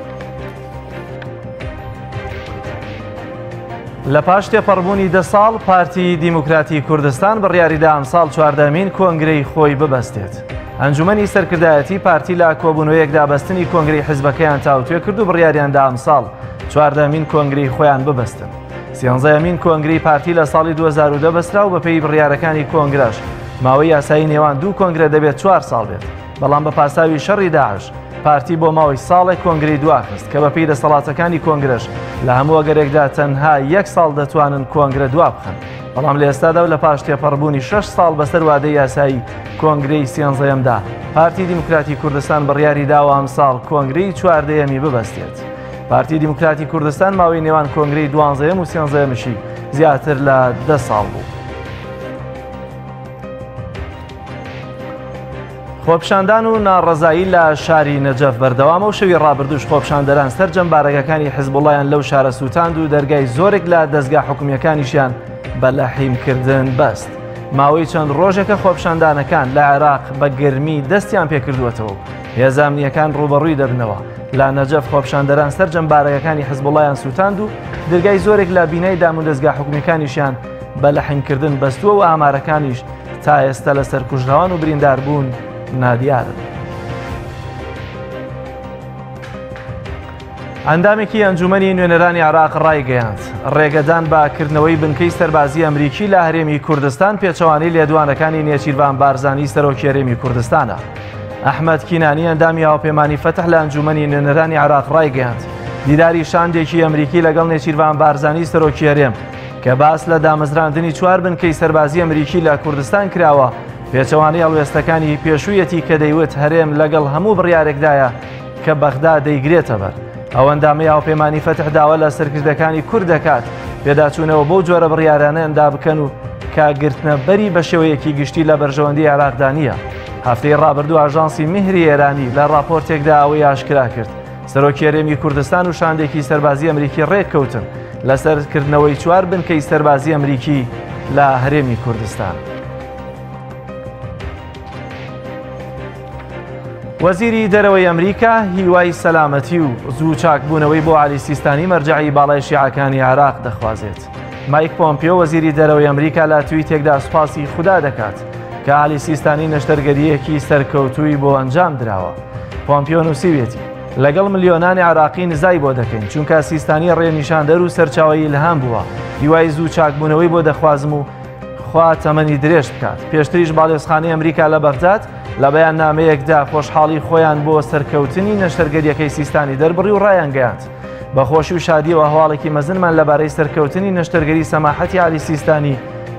لە پاش تێپەڕبوونی 10 ساڵ پارتی دیموکراتی کوردستان بڕیاریدا ئەمساڵ 14مین کۆنگرەی خۆی ببەستێت. ئەنجومەنی سەرکردایەتی پارتی لە کۆبوونەوەیەکدا بەستنی کۆنگرەی حیزبەکەیان تاوتوێ کرد و بڕیاریاندا ئەمساڵ 14مین کۆنگرەی خۆیان ببەستن. 13مین کۆنگرەی پارتی لە ساڵی 2010 بەسترا و بەپێی بڕیارەکانی کۆنگرەش ماوەی یاسایی نێوان دوو کۆنگرە دەبێت 4 ساڵ بێت، بەڵام بە پاساوی شەڕی داعش پارتی بۆ ماوەی ساڵێک کۆنگرەی دواخست کە بەپێی دەسەڵاتەکانی کۆنگرەش لە هەموو ئەگەرێکدا تەنها 1 ساڵ دەتوانن کۆنگرە دوا بخەن، بەڵام لە ئێستادا و لە پاش تێپەڕبوونی 6 ساڵ بەسەر وادەی یاسایی کۆنگرەی 13مدا پارتی دیموکراتی کوردستان بڕیاری داوە ئەمساڵ کۆنگرەی 14می ببەستێت. پارتی دیموکراتی کوردستان ماوەی نێوان کۆنگرەی 12 و 13مشی زیاتر لە 10 ساڵ بوو. خۆپشاندان و ناڕەزایی لە شاری نەجەف بەردەوامە و شەوی ڕابردووش خۆپشاندەران سەرجەم بارەکەکانی حیزبوڵایان لەو شارە سووتاند و دەرگای زۆرێک لە دەستگا حکومیەکانیشیان بە لەحیمکردن بەست. ماوەی چەند ڕۆژێکە خۆپشاندانەکان لە عێراق بە گرمی دەستیان پێکردووەتەوە و هێزانیەکان ڕوبەڕووی دەبنەوە. لە نەجەف خۆپشاندەران سەرجەم بارەکەکانی حیزبوڵایان سووتاند و دەرگای زۆرێک لە بینای دام و دەستگا حکومیەکانیشیان بە لەحیمکردن بەستووە و ئامارەکانیش تا ئێستا لە سەرکوژراوان و برینداربوون نادیارن. ئەندامێکی ئەنجومەنی نوێنەرانی عێراق ڕایگەیاند ڕێگەدان بەکردنەوەی بنکەی سەربازی ئەمریکی لە هەرێمی کوردستان پێچەوانەی لێدوانەکانی نێچیروان بارزانی سەرۆکی هەرێمی کوردستانە. ئەحمەد کینانی ئەندامی هاوپەیمانی فەتح لە ئەنجومەنی نوێنەرانی عێراق ڕایگەیاند دیداری شاندێکی ئەمریکی لەگەڵ نێچیروان بارزانی سەرۆکی هەرێم کە باس لە دامەزراندنی 4 بنکەی سەربازی ئەمریکی لە کوردستان کراوە پێچەوانەی هەڵوێستەکانی پێشوویەتی کە دەیوت هەرێم لەگەڵ هەموو بڕیارێکدایە کە بەغدا دەیگرێتە بەر. ئەو ئەندامەی هاوپەیمانی فەتح داوا لە سەرکردەکانی کورد دەکات پێداچوونەوە بەو جۆرە بڕیارانە ئەندا بکەن و کاگرتنە بەری بە شێوەیەکی گشتی لە بەرژەوەندی عێراقدا نییە. هەفتەی ڕابردوو ئاژانسی میهری ئێرانی لە راپۆرتێکدا ئەوەی ئاشکرا کرد سەرۆکی هەرێمی کوردستان و شاندێکی سەربازی ئەمریکی ڕێککەوتن لەسەرکردنەوەی 4 بنکەی سەربازی ئەمریکی لە هەرێمی کوردستان. وەزیری دەرەوەی ئەمریکا هیوای سەلامەتی و زوو چاکبوونەوەی بۆ عەلی سیستانی مەرجەعی باڵای شیعەکانی عێراق دەخوازێت. مایک پۆمپیۆ وەزیری دەرەوەی ئەمریکا لە تویتێکدا سوپاسی خوددا دەکات کە عەلی سیستانی نەشتەرگەریەکی سەرکەوتووی بۆ ئەنجام درراوە. پۆمپیۆ نووسیوێتی لەگەڵ ملیۆنانی عێراقی نزای بۆ دەکەین چونکە سیستانی ڕێنیشاندەر و سەرچاوی ئیلهام بووە. هیوای زوو چاکبوونەوەی بۆ دەخوازم و خوا تەمەنی درێژ بکات. پێشتریش باڵێۆزخانەی ئەمریکا لە بەغداد لە بەیان نامەیەکدا خۆشحاڵی خۆیان بۆ سەرکەوتنی نەشتەرگەریەکەی سیستانی دەربڕی و ڕایان گەیاند. بەخۆشی و شادیەوە هەواڵێکی مەزنمان لەبارەی سەرکەوتنی نەشتەرگەری سەماحەتی عەلی سیستانی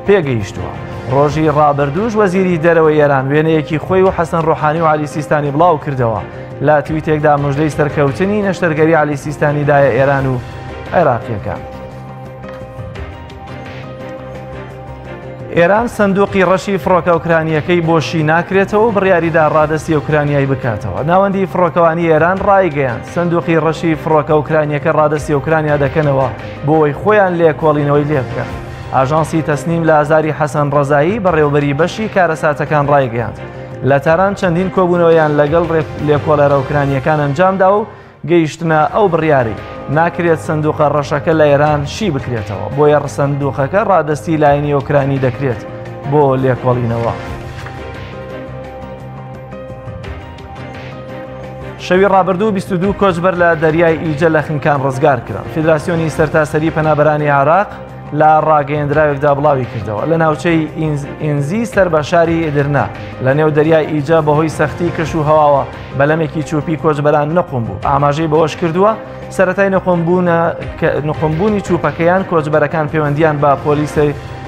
پێگەیشتووە. ڕۆژی ڕابردووش وەزیری دەرەوەی ئێران وێنەیەکی خۆی و حەسەن ڕۆحانی و عەلی سیستانی بڵاو کردەوە لە تویتێکدا موژدەی سەرکەوتنی نەشتەرگەری عەلی سیستانی دایە ئێران و عێراقیەکان. ئێران سندوقی ڕەشی فڕۆکە ئوکرانیەکەی بۆشی ناکرێتەوە و بڕیاریدا ڕادەستی ئوکرانیایی بکاتەوە. ناوەندی فڕۆکەوانی ئێران ڕایگەیاند سندوقی ڕەشی فڕۆکە ئوکرانیەکە ڕادەستی ئوکرانیا دەکەنەوە بۆی خۆیان لێکۆڵینەوەی لێ بکەن. ئاژانسی تەسنیم لە ئازاری حەسەن ڕەزایی بەڕێوەبەری بەشی کارەساتەکان ڕایگەیاند لە تاران چەندین کۆبوونەوەیان لەگەڵ لێکۆڵەرە ئوکرانیەکان ئەنجامدا و گەیشتنە ئەو بڕیاری ناکرێت سندوقە ڕەشەکە لە ئێران شی بکرێتەوە بۆیە سندوقەکە ڕادەستی لاینی ئوکرانی دەکرێت بۆ لێکۆڵینەوە. شەوی ڕابردوو 22 کۆچبەر لە دەریای ئیجە لە خنکان ڕزگار کران. فیدراسیۆنی سەرتاسەری پەنابەرانی عێراق لە ڕاگەیەندراوێکدا بڵاوی کردەوە لە ناوچەی ئینزی سەر بە شاری ئێدرنا لە نێو دەریای ئیجا بەهۆی سەختی کەش و هەواوە بەلەمێکی چوپی کۆچبەران نەقم بوو ئاماژەی بەوەش کردووە سەرەتای نەقمبوونی چوپەکەیان کۆچبەرەکان پەیوەندیان بە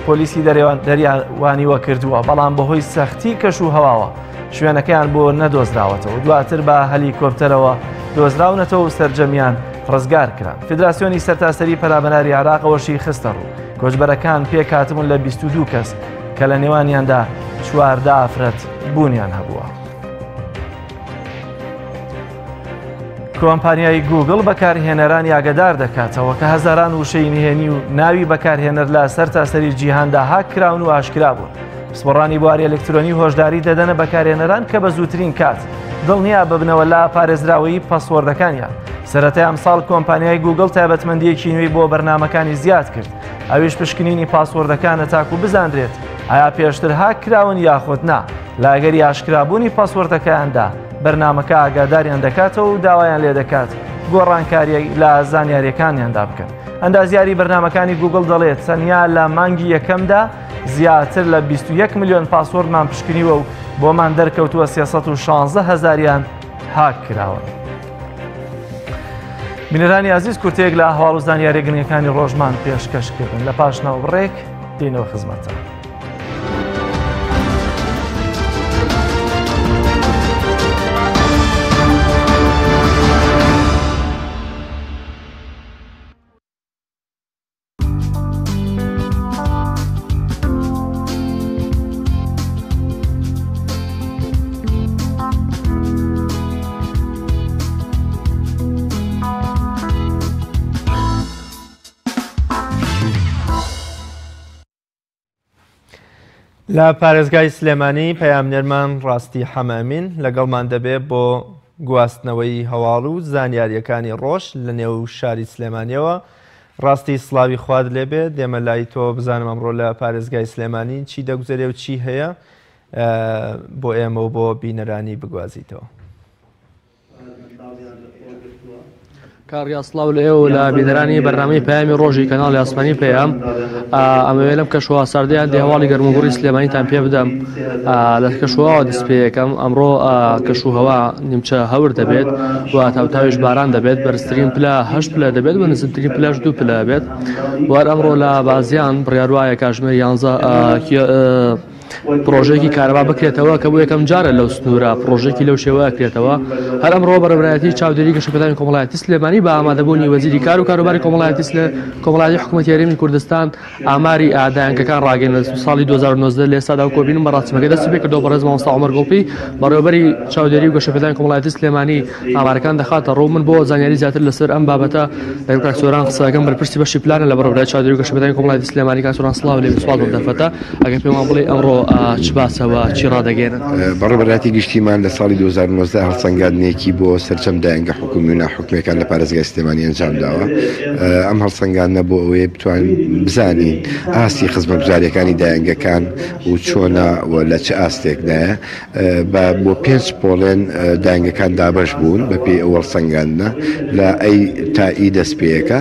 پۆلیسی دەریاوانیوە کردووە بەڵام بەهۆی سەختی کەش و هەواوە شوێنەکەیان بۆ نەدۆزراوەتەوە دواتر بە هەلیکۆپتەرەوە دۆزراونەتەوە و سەرجەمیان ڕزگار کران فیدراسیۆنی سەرتاسەری پەلامەناری عراقەوەشی خستە ڕوو کۆچبەرەکان پێک هاتبوون لە 22 کەس کە لە نێوانیاندا 14 ئافرەت بوونیان هەبووە. کۆمپانیای گوگڵ بەکارهێنەرانی ئاگادار دەکاتەوە کە هەزاران وشەی نهێنی و ناوی بەکارهێنەر لە سەرتاسەری جیهاندا هاک کراون و ئاشکرا بوون. پسپۆڕانی بواری ئەلکترۆنی هۆشداری دەدەنە بەکارهێنەران کە بە زووترین کات دڵنیا ببنەوە لە پارێزراوەی پاسوەردەکانیان. سەرەتای ئەمساڵ کۆمپانیای گوگڵ تایبەتمەندیەکی نوێی بۆ بەرنامەکانی زیاد کرد ئەویش پشکنینی پاسوەردەکانە تاکو بزانرێت ئایا پێشتر هاک کراون یاخود نا لاگەری ئاشکرابوونی پاسوەردەکەیاندا بەرنامەکە ئاگاداریان دەکاتەوە و داوایان لێ دەکات گۆڕانکاریە لە زانیاریەکانیاندا بکەن. ئەندازیاری بەرنامەکانی گوگڵ دەڵێت تەنیا لە مانگی یەکەمدا زیاتر لە 21 ملیۆن پاسوەردمان پشکنیوە و بۆمان دەرکەوتووە 316,000یان هاک کراون. بینەرانی عزیز کورتەیەک لە ئەحواڵ و زانیاری گرنگەکانی ڕۆژمان پێشکەشکردن لە پاشنەوە بڕێک دێنەوە خزمەتە. لە پارێزگای سلێمانی پەیامنێرمان ڕاستی حەمامین لەگەڵمان دەبێت بۆ گواستنەوەی هەواڵ و زانیاریەکانی ڕۆژ لە نێو شاری سلێمانیەوە. ڕاستی سڵاوی خواد لێبێت دێمە لای تۆ بزانم ئەمڕۆ لە پارێزگای سلێمانی چی دەگوزارێ و چی هەیە بۆ ئێمە و بۆ بینەرانی بگوازیتەوە. کاریا سڵاو لە ئێوە لە بینەرانی بەرنامەی پەیامی ڕۆژی کەناڵی ئاسمانی پەیام ئەمەوێ لەم کەشوها ساردەیان دێ هەواڵی گەرمەگوڕی سلێمانیتان پێ بدەم لە کەشوهاوە دەست پێ یەکەم ئەمڕۆ کەشوهەوا نیمچە هەور دەبێت و تاوتاویش باران دەبێت بەرزترین پلە 8 پلە دەبێت و نزمترین پلەش 2 پلە بێت وار ئەمڕۆ لە بازیان بڕیاروایە کاتژمێر 11 پرۆژێکی کارەبا بکرێتەوە کە بۆ یەکەم جارە لەو سنوورە پرۆژێکی لەو شێوەیە کرێتەوە هەر ئەمڕۆ بەڕێوەبەرایەتی چاودێری گەشتپێدانی کۆمەڵایەتی سلێمانی بە ئامادەبوونی وەزیری کار و کاروباری کۆمەڵایەتی حکوومەتی هەرێمی کوردستان ئاماری ئادایانکەکان ڕاگەیەنە ساڵی 2019 لە ئێستادا و کۆبینم بەڕاستیمەکە دەستی پێ کردەوە بەڕێز مامۆستا عومەر گوڵپی بەڕێوەبەری چاودێری و گەشتپێدانی کۆمەڵایەتی سلێمانی ئامارەکان دەخاتە ڕوو من بۆ زانیاری زیاتر لەسەر ئەم بابەتە لەگەڵ سۆران قسەکەم بەرپرسی بەشی پلانە لە بەڕێوەبەری چاودێری و گەشتپێدانی کۆمەڵایەتی سلێمانی کاسۆران سڵاو لێ سوال دەفەتە ئەگەر پێمان بڵێ ئەمڕۆ چ باسەوە چی ڕادەگەێنن بەڕێوەبەراتی گشتیمان لە ساڵی 2019 هەڵسەنگاندنێکی بۆ سەرچەم داهێنگە حکومی و ناحکومیەکان لە پارێزگای سلێمانی ئەنجام داوە ئەم هەڵسەنگاندنە بۆ ئەوەیە بتوانین بزانین ئاستی خزمەتگوزاریەکانی داهێنگەکان و چۆنە لە چه ئاستێکدایە بۆ 5 پۆڵێن داهێنگەکان دابەش بوون بەپێی ئەو هەڵسەنگاندنە لە ئەی تا ئی دەستپێیەکە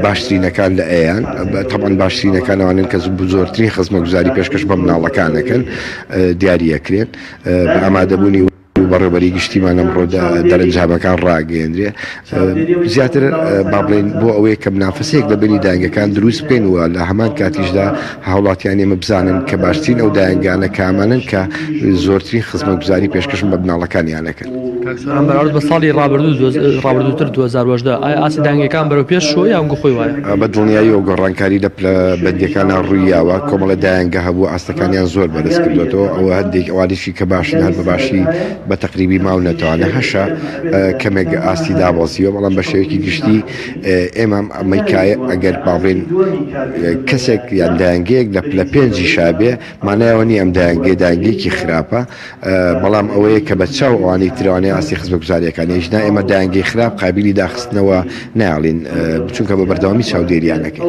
باشترینەکان لە ئەیان تەمان باشترینەکان ئەوانن کە زۆرترین خزمەتگوزاری پێشکەش بە مناڵەکانەکەن دیاریەکرێن بە ئامادەبوونی بەڕێوەبەری گشتیمان ئەمڕۆدا دەرەنجامەکان ڕاگەیەندرێ زیاتر با بڵێن بۆ ئەوەیە کە منافسەیەک لە بینی داهێنگەکان دروست بکەین وە لە هەمان کاتیشدا هاوڵاتیان ئێمە بزانن کە باشترین ئەو داهێنگانە کامانن کە زۆرترین خزمەتگوزاری پێشکەشم بە مناڵەکانیانەکەن. بە ساڵی ڕابردووتر 2010 ئایا ئاسی داهێنگەکان بەرەو پێش شۆ یان گوخۆی وایە بە دڵنیایی و گۆڕانکاری لە بەندیەکانە ڕوویاوە کۆمەڵە داهێنگە هەبوو ئاستەکانیان زۆر بەدەست کردوێتەوە ئەوە هەندێک ئەوانیشی کە باشن هەر بەباشی بە تەقریبی ماو نەتوانە هەشە کەمێک ئاستی دابڵسیوە بەڵام بە شێوەیەکی گشتی ئێمە ئەمەیکایە ئەگەر باڵێن کەسێک یان داهێنگەیەک لە 5 شابێ مانایەوە نی ئەم داهێنگەیەکی خراپە بەڵام ئەوەیە کە بە چاو ئەوانەی ترەوانەیە ئاسی خزمەت گوزاریەکانی ژنا ئێمە داهێنگەی خراپ قابلی داخستنەوە ناڵین بچونکە بە بەردەوامی چاودێریانەکەی.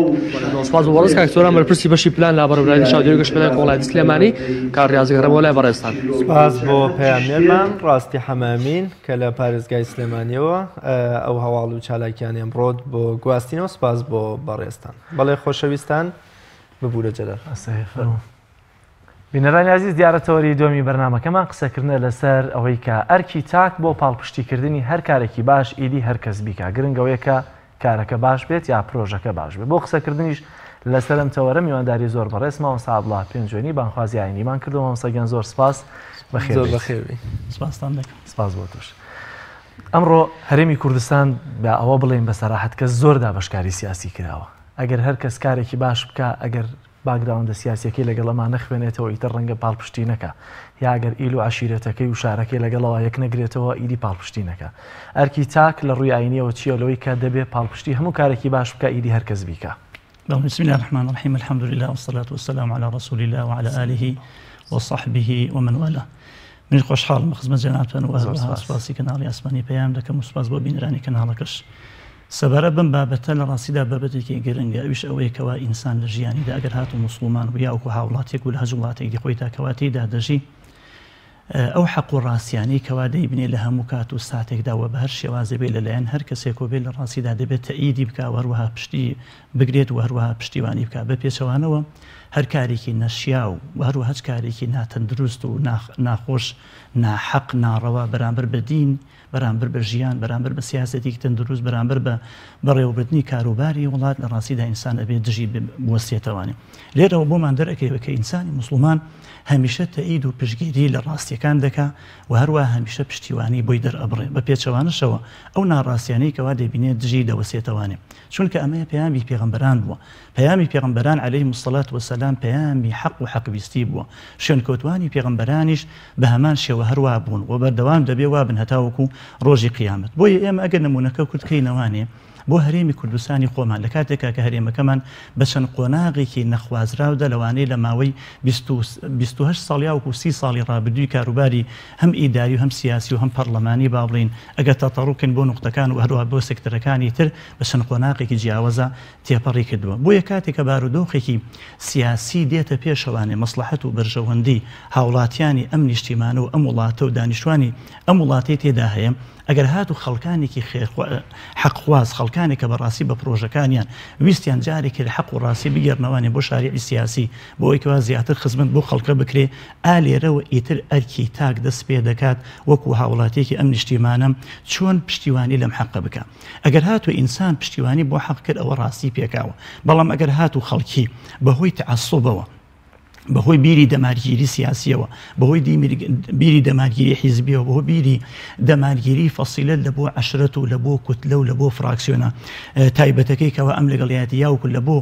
سپاس بۆ ڕست کاکتۆران بەرپرسی بەشی پلان لا بەڕێوەبرانی چاودێری گەشتبەرانی وڵاتی سلێمانی کار ریاضیگەڕەوە لای بەڕێستان. سپاس بۆ پەیامێرمان ڕاستی حەمامین کە لە پارێزگای سلێمانیەوە ئەو هەواڵ و چالاکیانی ئەمڕۆت بۆ گواستینەوە سپاس بۆ بەڕێستان. بەڵێ خۆشەویستان ببوورە جەلال. بینەرانی عزیز دیارەتەوەری دومی بەرنامەکەمان قسەکردنە لەسەر ئەوەی کە ئەرکی چاک بۆ پاڵپشتیکردنی هەر کارێکی باش ئیدی هەرکەس بیکا گرنگەوەیە کە کارەکە باش بێت یا پرۆژەکە باش بێت. بۆ قسەکردنیش لەسەر ئەم تەوەرە میوانداری زۆر بەڕێزمەوە سابڵا پێنجۆنی بانخوازی ئاینیمان کردەوە مەسەگەن زۆر سپاس بەخێوی سپاسان دەکەم. سپاس بۆ توش. ئەمڕۆ هەرێمی کوردستان بە ئەوە بڵێن بەسەراحەت کە زۆر دابەشکاری سیاسی کراوە. ئەگەر هەر کەس کارێکی باش بکە ئەگەر باگراوندە سیاسیەکەی لەگەڵ ئەمان نەخوێنێتەوە ئیتر ڕەنگە پاڵپشتی نەکە یا ئەگەر ئیل و عشیرەتەکەی و شارەکەی لەگەڵەوە یەک نەگرێتەوە ئیدی پاڵپشتی نەکە. ئەرکی چاک لە ڕووی ئاینیەوە چیە لەوەی کە دەبێت پاڵپشتی هەموو کارێکی باش بکە ئیدی هەرکەس بیکە. بسم الله الرحمن الرحيم الحمد لله والصلاة والسلام على رسول الله وعلى آله وصحبه ومن والاه. من خوشحال مخزمە جەنابتان و سپاسی کەناڵی ئاسمانی پەیام دەکەم و سپاس بۆ بینەرانی کەناڵەکەش. سەبارە بم بابەتە لە ڕاستیدا بابەتێکی گرنگە ئەویش ئەوەیە کەوا ئینسان لە ژیانیدا ئەگەر هاتو مسلمان و یاوەکو هاوڵاتێک و لە هەج وڵاتێکی خۆی تاکەواتیدا دەژی ئەو حەق و ڕاستیانەی کەوا دەیبنێ لە هەموو کات و ساتێکداوە بە هەر شێوازە بێ لەلایەن هەر کەسێک و بێت لە ڕاستیدا دەبێت تەئیدی بکە و هەروەها پشتی بگرێت و هەروەها پشتیوانی بکە بە پێچەوانەوە هەر کارێکی نەشیا و هەروە هەچ کارێکی ناتەندروست و ناخۆش ناحەق ناڕەوا بەرامبەر بە دین بەرامبەر بە ژیان بەرامبەر بە سیاسەتێکی تەندروست بەرامبەر بە بەڕێوەبردنی کاروباری وڵات لە ڕاستیدا ئینسان ئەبێت دژی بوەستێتەوانی. لێرەوە بۆمان دەرەکەوە کە ئینسانی مسلمان هەمیشە تەئید و پشتگیری لە ڕاستیەکان دەکا و هەروە هەمیشە پشتیوانی بۆی دەرئەبڕێ بە پێچەوانشەوە ئەو ناڕاستیانەی کەوا دەبینێت دژی دەوەسێتەوانی چونکە ئەمەیە پەیامی پێغەمبەران بووە. پەیامی پێغەمبەران عەلەیهیمو السەڵات وەسەلام پەیامی حەق و حەقویستی بووە. شوێنکەوتوانی پێغەمبەرانیش بە هەمان شێوە هەروە بوون و بەردەوام دەبێ وا بن هەتاوەکو ڕۆژی قیامەت. بۆیە ئێمە ئەگەر نمونەکە کورتکەینەوانێ بۆ هەرێمی کوردستانی خۆمان لە کاتێکا کە هەرێمەکەمان بە چەند قۆناغێکی نەخوازراودا لەوانەیە لە ماوەی 28 ساڵی وەکو 30 ساڵی ڕابردووی کاروباری هەم ئیداری و هەم سیاسی و هەم پەرلەمانی با بڵین ئەگەر تەتەڕووکن بۆ نوقتەکان و هەروە بۆ سێکتەرەکانی تر بە چەند قۆناغێکی جیاوازە تێپەڕی کردووە. بۆیە کاتێکە بارودۆخێکی سیاسی دێتە پێشەوانێ مەسلحەت و بەرژەوەندی هاوڵاتیانی ئەم نیشتیمانە و ئەم وڵاتە و دانیشتوانی ئەم وڵاتی تێدا هەیە ئەگەر هاتو خەڵکانێکی حەقخواز خەڵکانێکە بەڕاستی بە پرۆژەکانیان ویستیان جارێکی لە حەق و ڕاستی بگەڕنەوانی بۆ شاریعی سیاسی بۆ ئەوەی کەوا زیاتر خزمەت بۆ خەڵکە بکرێ ئالێرەوە ئیتر ئەرکی تاک دەست پێ دەکات وەکو هاوڵاتێکی ئەم نیشتیمانە چۆن پشتیوانی لەم حەقە بکە. ئەگەر هاتو ئینسان پشتیوانی بۆ حەق کرد ئەوە ڕاستی پێکاوە. بەڵام ئەگەر هاتو خەڵکی بەهۆی تەعەسسوبەوە بەهۆی بیری دەمارگیری سیاسیەوە بەهۆی بیری دەمارگیری حیزبیەوە بەهۆی بیری دەمارگیری فەسیلە لە بۆ عەشرەت و لە بۆ کوتلە و لە بۆ فراکسیۆنە تایبەتەکەی کەوا ئەم لەگەڵیاتی یاوکو لە بۆ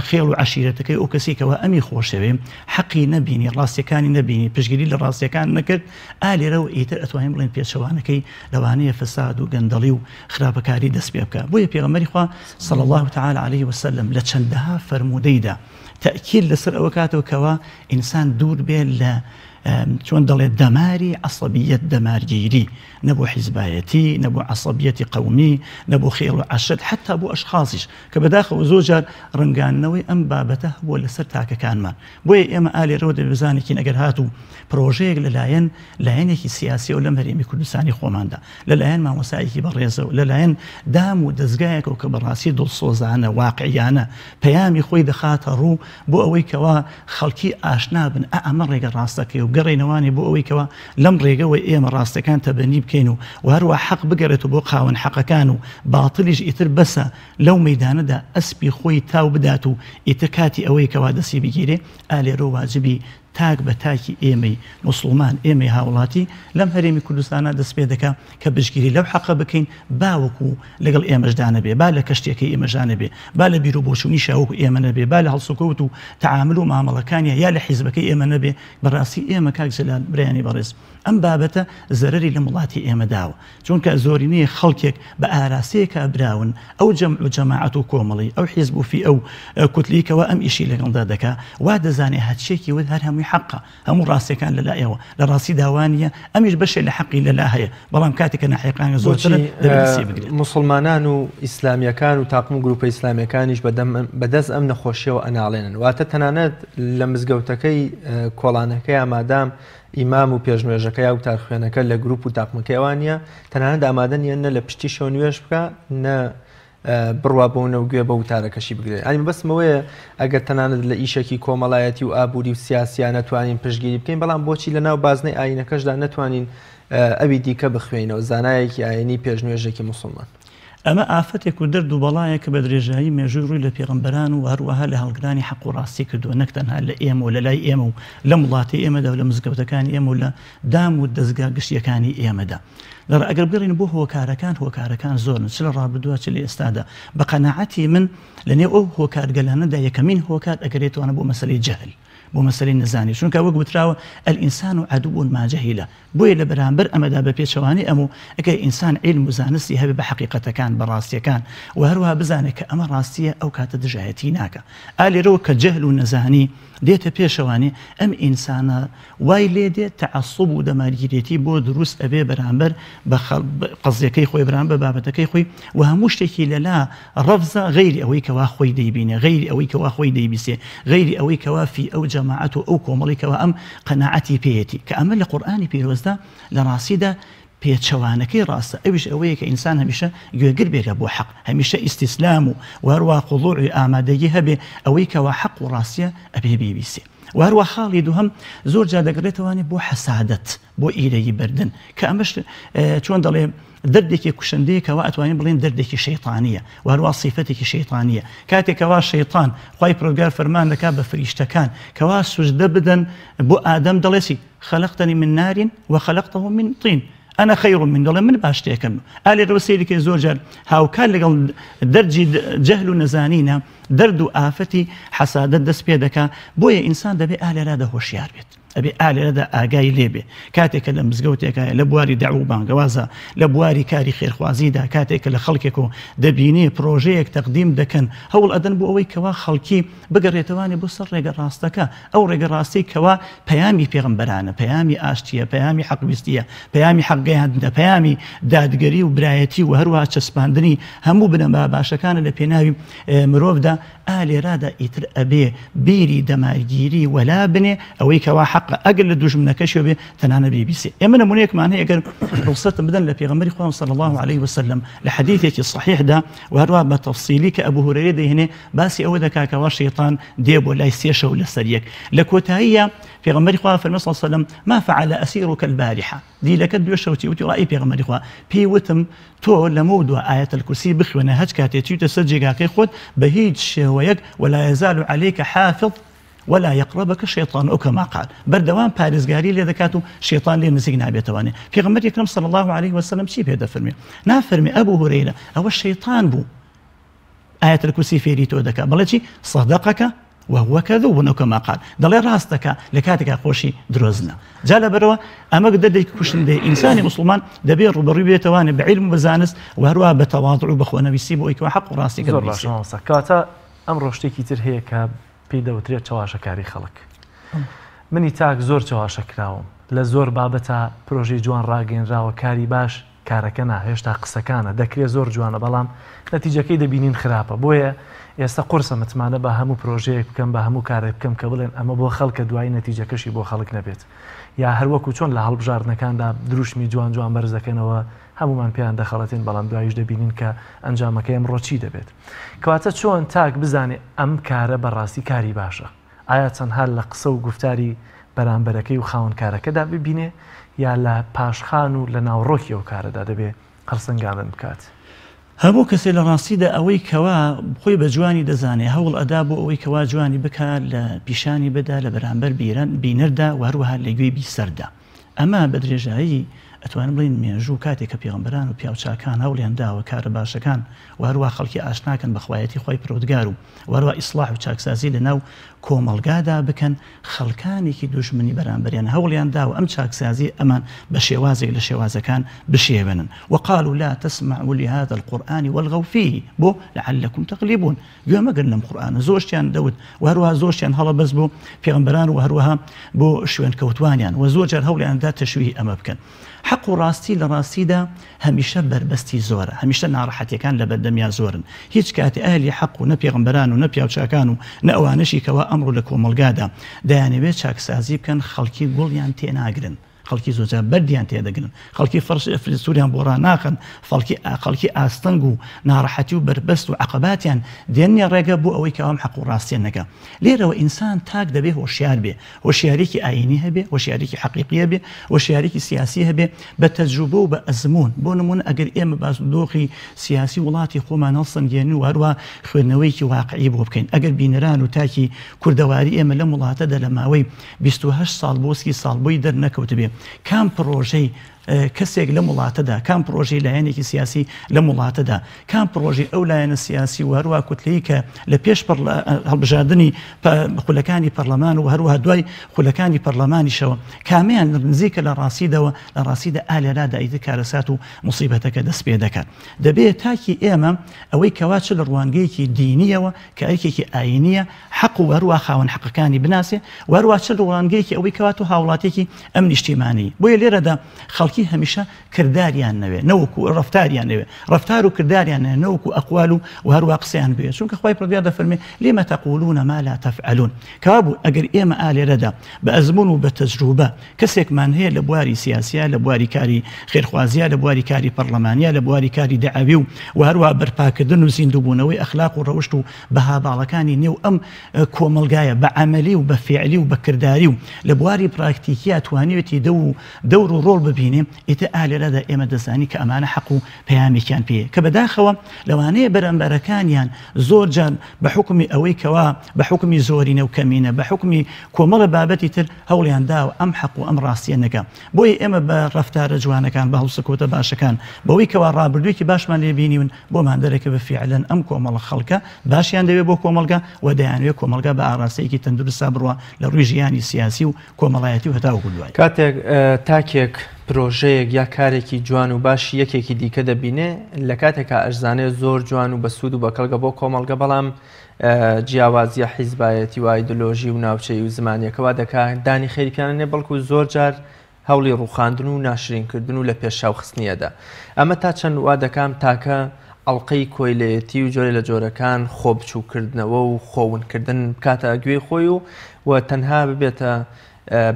خێڵ و عەشیرەتەکەی ئەو کەسێکەوە ئەمی خۆشەوێ حەقی نەبینی ڕاستیەکانی نەبینی پشتگیری لە ڕاستیەکان نەکرد ئالێرەوە ئیتر ئەتوانین بڵێن پێچەوانەکەی لەوانەیە فەساد و گەندەڵی و خراپەکاری دەست پێ بکە. بۆیە پێغەمبەری خوا صلی الله تعالی علیه وسلم لە چەندەها فەرمودەیدا تأكيد لسر أوكاتو كوا إنسان دور بين لا چۆن دەڵێت دەماری عەسەبیەت دەمارگیری نەبوو حیزبایەتی نەبوو عەسەبیەتی قەومی نەبوو خێڵ و عەشرەت حتا بۆ ئەشخاصیش کە بەداخەوە زۆر جار ڕنگاندنەوەی ئەم بابەتە هەبووە لەسەر تاکەکانمان. بۆیە ئێمە ئالێرەوە دەبزانێکین ئەگەر هاتوو پرۆژەیەک لەلایەنێکی سیاسی و لەم هەرێمی کوردستانی خۆماندا لەلایەن مامۆسایەکی بەڕێزە و لەلایەن دام و دەستگایەکەوە کە بەڕاستی دڵسۆزانە واقعیانە پەیامی خۆی دەخاتە ڕوو بۆ ئەوەی کەوا خەڵکی ئاشنا بن ئەمە ڕێگە ڕاستەکەی و گەڕێنەوانی بۆ ئەوەی کەوا لەم ڕێگەوە ئێمە ڕاستەکان تەبەنی بکەین و هەروە حەق بگەرێت و بۆ خاوەن حەقەکان و باڵتلیش ئیتر بەسە لەو مەیدانەدا ئەسپی خۆی تاو بدات و ئیتر کاتی ئەوەی کەوا دەستی بگیرێ ئالێرە واجبی تاک بە تاکی ئێمەی مسلمان ئێمەی هاوڵاتی لەم هەرێمی کوردستانە دەست پێ دەکا کە بشگیری لەو حەقە بکەین باوەکو لەگەڵ ئێمەشدانە بێ با لە کەشتێکی ئێمەژانە بێ با لە بیر و بۆچوونی شاوەکو ئێمە نەبێ با لە هەڵسوکەوت و تەعامل و مامەڵەکانیە یا لە حیزبەکەی ئێمە نەبێ بەڕاستی ئێمە کاک جەلال برایانی بەڕێز ئەم بابەتە زەرەری لە وڵاتی ئێمە داوە چونکە زۆرینەی خەڵکێک بە ئاراسەیەکە براون ئەو جەمع و جەماعەت و کۆمەڵی ئەو حیزب و فی ئەو کوتلیکەوە ئەم ئیشی لەگەڵدا دەکا وا دەزانێ هەرچێکی ود هەر هەمووی حقا هەموو ڕاستیەکان لەلایەوە لە ڕاستی داوانیە ئەمیش بەشێ لە حەقی لەلا هەیە بەڵام کاتێککە ناحقیەکان زۆرتر مسلمانان و ئیسلامیەکان و تاقم و گروپە ئیسلامیەکانیش بەدەست ئەم نەخۆشیەوە ئەناڵێنن واتە تەنانەت لە مزگەوتەکەی کۆڵانەکەی ئامادام ئیمام و پێشنوێژەکە یا و تارخوێنەکە لە گروپ و تاقمەکەیوانە تەنانەت ئامادە نیەنە لە پشتی شۆ نوێش بکە نە بڕوا بۆنە و گوێ بە وتارەکەشی بگرێت ئەنی بەسمەوەیە ئەگەر تەنانەت لە ئیشێکی کۆمەڵایەتی و ئابووری و سیاسیان نەتوانین پشتگیری بکەین بەڵام بۆچی لە ناو بازنەی ئاینەکەشدا نەتوانین ئەوی دیکە بخوێنەوە زانایەکی ئاینی پێشنوێژێکی مسلمان ئەمە ئافەتێک و دەرد و بەڵایە کە بە درێژایی مێژووی ڕووی لە پێغەمبەران و هەروەها لە هەڵگرانی حەق و ڕاستی کردووە نەک تەنها لە ئێمە و لە لای ئێمە و لە وڵاتی ئێمەدا و لە مزگەوتەکانی ئێمە و لە دام و دەستگا گشتیەکانی ئێمەدا ئەگەر بڕین بۆ هۆکارەکان زۆرن چ لە ڕابردووە چ لە ئێستادا بە قەناعەتی من لەنێو ئەو هۆکارگەلانەدا یەکەمین هۆکار ئەگەرێتوانە بۆ مەسەلەی جەهل بۆ مەسەلەی نەزانی چونکە وەک وتراوە ئەلئینسان عەدوو ما جەهیلە بۆیە لە بەرامبەر ئەمەدا بە پێچەوانی ئەموو ئەگەر ئینسان عیلم و زانستی هەبێ بە حەقیقەتەکان بە ڕاستیەکان و هەروەها بزانێت کە ئەمە ڕاستیە ئەو کاتە دژایەتی ناکە ئالێرەوە کە جەهل و نەزانی دێتە پێشەوانی ئەم ئینسانە وای لێ دێت تەعەسوب و دەمارگیرێتی بۆ دروست ئەبێ بەرامبەر بە قەزیەکەی خۆی بەرامبەر بابەتەکەی خۆی و هەموو شتێکی لەلا ڕەفزە غەیری ئەوەی کەوا خۆی دەیبینێ غەیری ئەوەی کەوا خۆی دەیبیسێ غەیری ئەوەی کەوا فی ئەو جەماعەت و ئەو کۆمەڵی کەوا ئەم قەناعەتی پێیەتی کە ئەمە لە قورئانی پیرۆزدا لە ڕاستیدا پێچەوانەکەی ڕاستە ئەویش ئەوەیە کە ئینسان هەمیشە گوێگر بێرە بۆ حەق هەمیشە ئیستیسلام و هەروە خضوعی ئامادەگی هەبێ ئەوەی کەوا حەق و ڕاستیە ئەبێ بیبیسێ و هەروە خاڵی دووهەم زۆر جا دەگرێتەوانی بۆ حەسادەت بۆ ئیرەی بردن کە ئەمەش چۆن دەڵێ دەردێکی کوشندەیەکەوە ئەتوانین بڵێن دەردێکی شەیطانیە و هەروە سیفەتێکی شەیطانیە کاتێکەوە شەیطان خوای پروردگار فەرمان دەکات بە فریشتەکان کەوا سوجدە بدەن بۆ ئادەم دەڵێسی خەلەقتەنی من نار وخەلەقتەه من طین أنا خير من دڵێ من باشتێکم ئالێ ڕوسێریکە زۆر جار هاوکار لەگەڵ دەرجی جەهل و نەزانینە دەرد و ئافەتی حەسادەت دەست پێ دەکا بۆیە ئینسان دەبێ ئالێرا هۆشیار بێت ئەبێ ئالێرەدا ئاگای لێبێ کاتێکە لە مزگەوتێکە لە بواری داعو بانگەوازە لە بواری کاری خێرخوازیدا کاتێکە لە خەڵکێک و دەبینێ پرۆژەیەک تەقدیم دەکەن هەوڵ ئەدەن بۆ ئەوەی کەوا خەڵکی بگەڕێتەوانی بۆ سەر ڕێگە ڕاستەکە ئەو ڕێگە ڕاستی کەوا پەیامی پێغەمبەرانە پەیامی ئاشتیە پەیامی حەقویستیە پەیامی حەقگەیاندنە پەیامی دادگەری و برایەتی و هەروەها چەسپاندنی هەموو بنەما باشەکانە لە پێناوی مرۆڤدا ئالێرادا ئیتر ئەبێ بیری دەمارگیری وەلا بنێ ئەوەی کەوا حەق ئەگەر لە دوژمنەکەشەوە بێ تەنانە بیبیسێ ئێمە نمونەیەکمان هەیە ئەگەر ڕوخسەتم بدەن لە پێغەمبەری خوا صلی الله عليه وسلم لە حەدیثێکی صحیحدا و هەروە بە تەفسیلی کە ئەبوو هورەیرە دەهێنێ باسی ئەوە دەکا کەوا شەیطان دێ بۆ لای سێ شەو لەسەر یەک لە کۆتاییە پێغەمبەری خوا فەرمووی صلی الله عليه وسلم ما فعل أسيرك البارحة دیلەکە دوێ شەوتی وتی ڕای پێغەمبەری خوا پێی وتم تۆ لەمە دووە ئاەت الکورسی بخوێنە هەچ کاتێ چیتە سەر جێگاکەی خۆت بە هیچ شێوەیەک ولا يزال عليك حافظ ولا يقربك الشيطان أو كما قال بردوام پارێزگاری لێ دەکات و شێطان لێ نزیک نابێتەوانێ پێغەمبەر ئەکرەم صلی الله عليه وسلم چی پێ دەفەرمێ نافەرمێ ئەبوو هورەیرە ئەوە شەیطان بوو ئاەت الکورسی فێری تۆ دەکات بەڵێ چی صدقك وهو كذوب كما قال دڵێ ڕاستەکە لە کاتێکا خۆشی درۆزنە جا لەبەرەوە ئەمە دەردێکی کوشندێ ئینسانی مسلمان دەبێت ڕوبەڕووی بێتەوانێ بە عیلم و بەزانست و هەروە بە تەواضع و بە خۆنەویسی بۆ ئەوەی حەق و ڕاستی کاتە ئەم ڕۆشتێکی تر هەیە کە پێی دەوترێت چاواشەکاری خەڵک منی تاک زۆر چاواشە کراوم لە زۆر بابەتە پرۆژەی جوان ڕاگەنراوە کاری باش کارەکە هێشتا قسەکانە دەکرێت زۆر جوانە بەڵام نەتیجەکەی دەبینین خراپە بۆیە ئێستا قورسە متمانە بە هەموو پرۆژەیەک بکەم بە هەموو کارێک بکەم کە بڵێن ئەمە بۆ خەڵکە دوای نەتیجەکەشی بۆ خەڵک نەبێت یا هەروەکو چۆن لە هەڵبژاردنەکاندا دروشمی جوان جوان بەرزەکەنەوە هەمومان پێیان دەخەڵەتین بەڵام دوایش دەبینین کە ئەنجامەکەی ئەمڕۆ چی دەبێت کەواتە چۆن تاک بزانێ ئەم کارە بەڕاستی کاری باشە ئایا چەند هەر لە قسە و گفتاری بەرامبەرەکەی و خاوەن کارەکەدا ببینێ یا لە پاشخان و لە ناوڕۆکی ئەو کارەدا دەبێ هەڵسەنگاندن بکات هەموو کەسێ لە ڕاستیدا ئەوەی کەوا خۆی بە جوانی دەزانێ هەوڵ ئەدا بۆ ئەوەی کەوا جوانی بکات لە پیشانی بدا لە بەرامبەر بینەردا و هەروەها لە گوێی بیسەردا ئەمە بە درێژایی ئەتوانم بڵین مێژوو کاتێک کە پێغەمبەران و پیاوچاکان هەوڵیان داوە کارە باشەکان و هەروە خەڵکی ئاشناکەن بە خوایەتی خۆی پەروەردگار و وەروە ئیسلاح و چاکسازی لەناو کۆمەڵگادا بکەن خەڵکانێکی دوژمنی بەرامبەریان هەوڵیان داوە ئەم چاکسازی ئەمان بە شێوازێک لە شێوازەکان بشێوێنن وقالوا لا تسمعوا لهذا القرآن والغوا فيه بۆ لعلكم تغلبون گوێمەگرن لەم قورئانە زۆرشتیان دەوت و هەروەها زۆرشتیان هەڵەبەست بۆ پێغەمبەران و هەروەها بۆ شوێن کەوتوانیان و زۆر جار هەوڵیاندا تەشویهی ئەمە بکەن حق و ڕاستی لە ڕاستیدا هەمیشە بربەستی زۆرە هەمیشە ناڕەحەتیەکان لە بەردەمیا زۆرن هیچ کاتی ئەهلی حق و نە پێغەمبەران و نە پیاوچاکان و نە ئەوانەشی کەوا ئەمڕۆ لە کۆمەڵگادا دەیانەوێت چاکسازی بکەن خەڵکی گوڵیان تێناگرن خەڵکی زۆجار بەردیان تێدەگرن خەڵکی فلسوریان بۆ ڕناخن خەڵکی ئاستەنگ و ناڕەحەتی و بربەست و عەقەباتیان دێنێ ڕێگە بۆ ئەوەی کە ئەوم حەق و ڕاستیان نەکە لێرەوە ئینسان تاک دەبێ هۆشیار بێ هۆشیارێکی ئاینی هەبێ هۆشیارێکی حەقیقیە بێ هۆشیارێکی سیاسی هەبێ بە تەجروبە و بە ئەزمون بۆ نمونە ئەگەر ئێمە باسودۆخی سیاسی وڵاتی خۆمان هەڵسەنگێنن و هەروە خوێندنەوەیکی واقعی بۆ بکەین ئەگەر بینەران و تاکی کوردەواری ئێمە لە وڵاتەدا لە ماوەی 28 ساڵ بۆ 30 ساڵ بۆی دەرنەکەوت بێ کام پرۆژەی کەسێک لە وڵاتەدا کام پرۆژەی لایەنێکی سیاسی لە وڵاتەدا کام پرۆژەی ئەو لایەنە سیاسی و هەروە کوتلەیە کە لە پێش هەڵبژاردننی خولەکانی پەرلەمان و هەروە دوای خولەکانی پەرلەمانیشەوە کامیان نزیکە لە ڕاستیدەوە لە ڕاستیدا ئالێرادا ئیتر کارەسات و موسیبەتەکە دەست پێ دەکات دەبێت تاکی ئێمە ئەوەی کەوا چ لە ڕوانگەیەکی دینیەوە کە ئەرکێکی ئاینیە حەق و هەروە خاوەن حەقەکانی بناسێ و هەروە چ لە ڕوانگەیەکی ئەوەی کەوات و هاوڵاتێکی ئەم نیشتیمانی بۆیە لێرەدا خەڵکی هەمیشە کرداریان نەوێ نەوەکو ڕفتاریان نەوێ ڕفتار و کرداریان نەوەکو ئەقوال و هەروە قسەیان بێت چونکە خوای پەروەردگار دەفەرمێ لێمە تەقولون ما لا تفعلون کەوابوو ئەگەر ئێمە ئالێرەدا بە ئەزمون و بە تەجروبە کەسێکمان هەیە لە بواری سیاسیە لە بواری کاری خێرخوازیە لە بواری کاری پەرلەمانیە لە بواری کاری دەعاوی و هەروە بەرپاکردن و زیندووبوونەوەی ئەخلاق و ڕەوشت و بەهاباڵەکانی نێو ئەم کۆمەلگایە بە عەمەلی و بە فیعلی و بە کرداری و لە بواری پراکتیکیە توانێتی دەور و ڕۆڵ ببینێ ئیتر ئالێرەدا ئێمە دەزانی کە ئەمانە حەق و پەیامێکیان پێ کە بەداخەوە لەوانەیە بەرامبەرەکانیان زۆر جار بە حکمی ئەوەی کەوا بە حکمی زۆرینە و کەمینە بە حکمی کۆمەڵە بابەتی تر هەوڵیان داوە ئەم حەق و ئەم ڕاستیە نەکە بۆیە ئێمە بە ڕەفتارە جوانەکان بە هەڵسەکۆتە باشەکان بەوەی کەوا ڕابردوویەکی باشمان لێبینیون بۆمان دەرەکە بە فیعلەن ئەم کۆمەڵە خەڵکە باشیان دەوێت بۆ کۆمەلگا و دەیانوێت کۆمەلگا بە ئاراستەیەکی تەندروستە بڕوە لە ڕووی ژیانی سیاسی و کۆمەڵایەتی و هەتاوەکو دوای کاتێک تاکێک پرۆژەیەک یا کارێکی جوان و باش یەکێکی دیکە دەبینێ لە کاتێکا ئەرزانێ زۆر جوان و بەسوود و بەکەڵگە بۆ کۆمەڵگە بەڵام جیاوازیە حیزبایەتی و ئایدۆلۆژی و ناوچەی و زمانیەکەوا دەکات دانی خێریکانە بەڵکو زۆر جار هەوڵی ڕوخاندن و ناشرینکردن و لە پێشاو خستنیەدا ئەمە تا چەند وا دەکام تاکە ئەڵلقەی کۆیلەتی و جۆرە لە جۆرەکان خۆبچووکردنەوە و خۆونکردن کاتە گوێی خۆی و تەنها ببێتە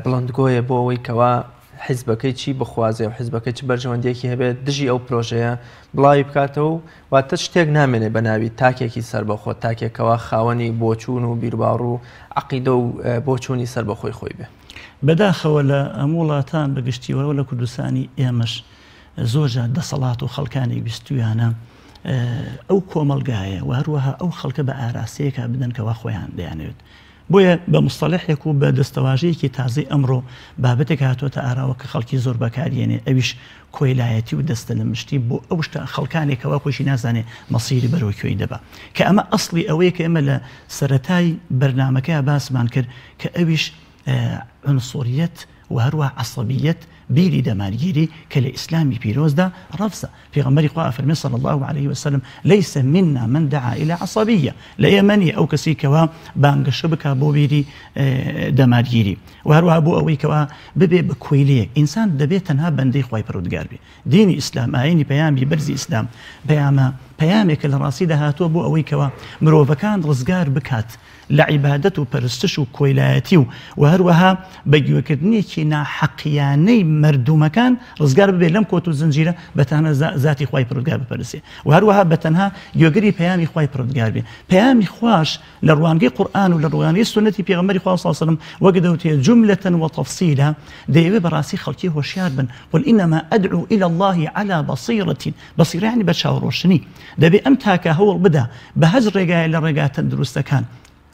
بڵندگۆیە بۆ ئەوەی کەوا حیزبەکەی چی بخوازێ و حیزبەکەی چ بەرژەوەندێکی هەبێت دژی ئەو پرۆژەیە بڵاوی بکاتەوە واتە شتێک نامێنێ بەناوی تاکێکی سربەخۆ تاکێکەوە خاوەنی بۆچوون و بیرباڕ و عەقیدە و بۆچوونی سربەخۆی خۆی بێ بەداخەوە لە ئەم وڵاتان بەگشتیوەوە لە کوردستانی ئێمەش زۆرجار دەسەڵات و خەڵکانی بیستویانە ئەو کۆمەلگایە و هەروەها ئەو خەڵکە بە ئاراستەیەکە بدەن کەوا خۆیان دەیانەوێت بۆیە بە مستەلەحێک و بە دەستەواژەیەکی تازەی ئەمڕۆ بابەتێک هاتوۆتە ئاراوە کە خەڵکی زۆر بەکارێنێ ئەویش کۆیلایەتی و دەستە لە مشتی بۆ ئەو شتە خەڵکانێکەوە خۆشی نازانێ مەسیری بەرەوەکوێی دەبا کە ئەمە ئەسڵی ئەوەیە کە ئێمە لە سەرەتای بەرنامەکەی باسمان کرد کە ئەویش عنسوریەت و هەروە عەسەبیەت بیری دەمارگیری کە لە ئیسلامی پیرۆزدا ڕەفزە پێغەمبەری خوا فەرمێ صلی الله عليه وسلم ليس منا من دعا إلى عصبية لە ئێمەنی ئەو کەسی کەوا بانگەشە بکا بۆ بیری دەمارگیری و هەروەها بۆ ئەوەی کەوا ببێ بە کۆیلەیەک ئینسان دەبێت تەنها بەندەی خوای پەروەردگار بێ دینی ئیسلام ئاینی پەیامی بەرزی ئیسلام پەیامێکە لە ڕاستیدا هاتووە بۆ ئەوەی کەوا مرۆڤەکان ڕزگار بکات لە عیبادەت و پەرستش و کۆیلایەتی و هەروەها بەگوێکردنێکی ناحەقیانەی مردومەکان ڕزگار ببێ لەم کۆت و زنجیرە بەتانە ذاتی خوای پەروەردگار بپەرسێ و هەروەها بەتەنها گوێگری پەیامی خوای پەروەردگار بێ پەیامی خوش لە ڕوانگەی قورئان و لە ڕوانگەی سنەتی پێغەمبەری خوا صلی الله علیه وسلم وەک دەوتێ جملة وتفصیلا دەیەوێت بەڕاستی خەڵکی هۆشیار بن قل إنما أدعو إلى الله على بصيرة بصيرة يعني بە چاوڕۆشنی دەبێ ئەم تاکە هەوڵ بدا بە هەز ڕێگایە لە ڕێگا تەندروستەکان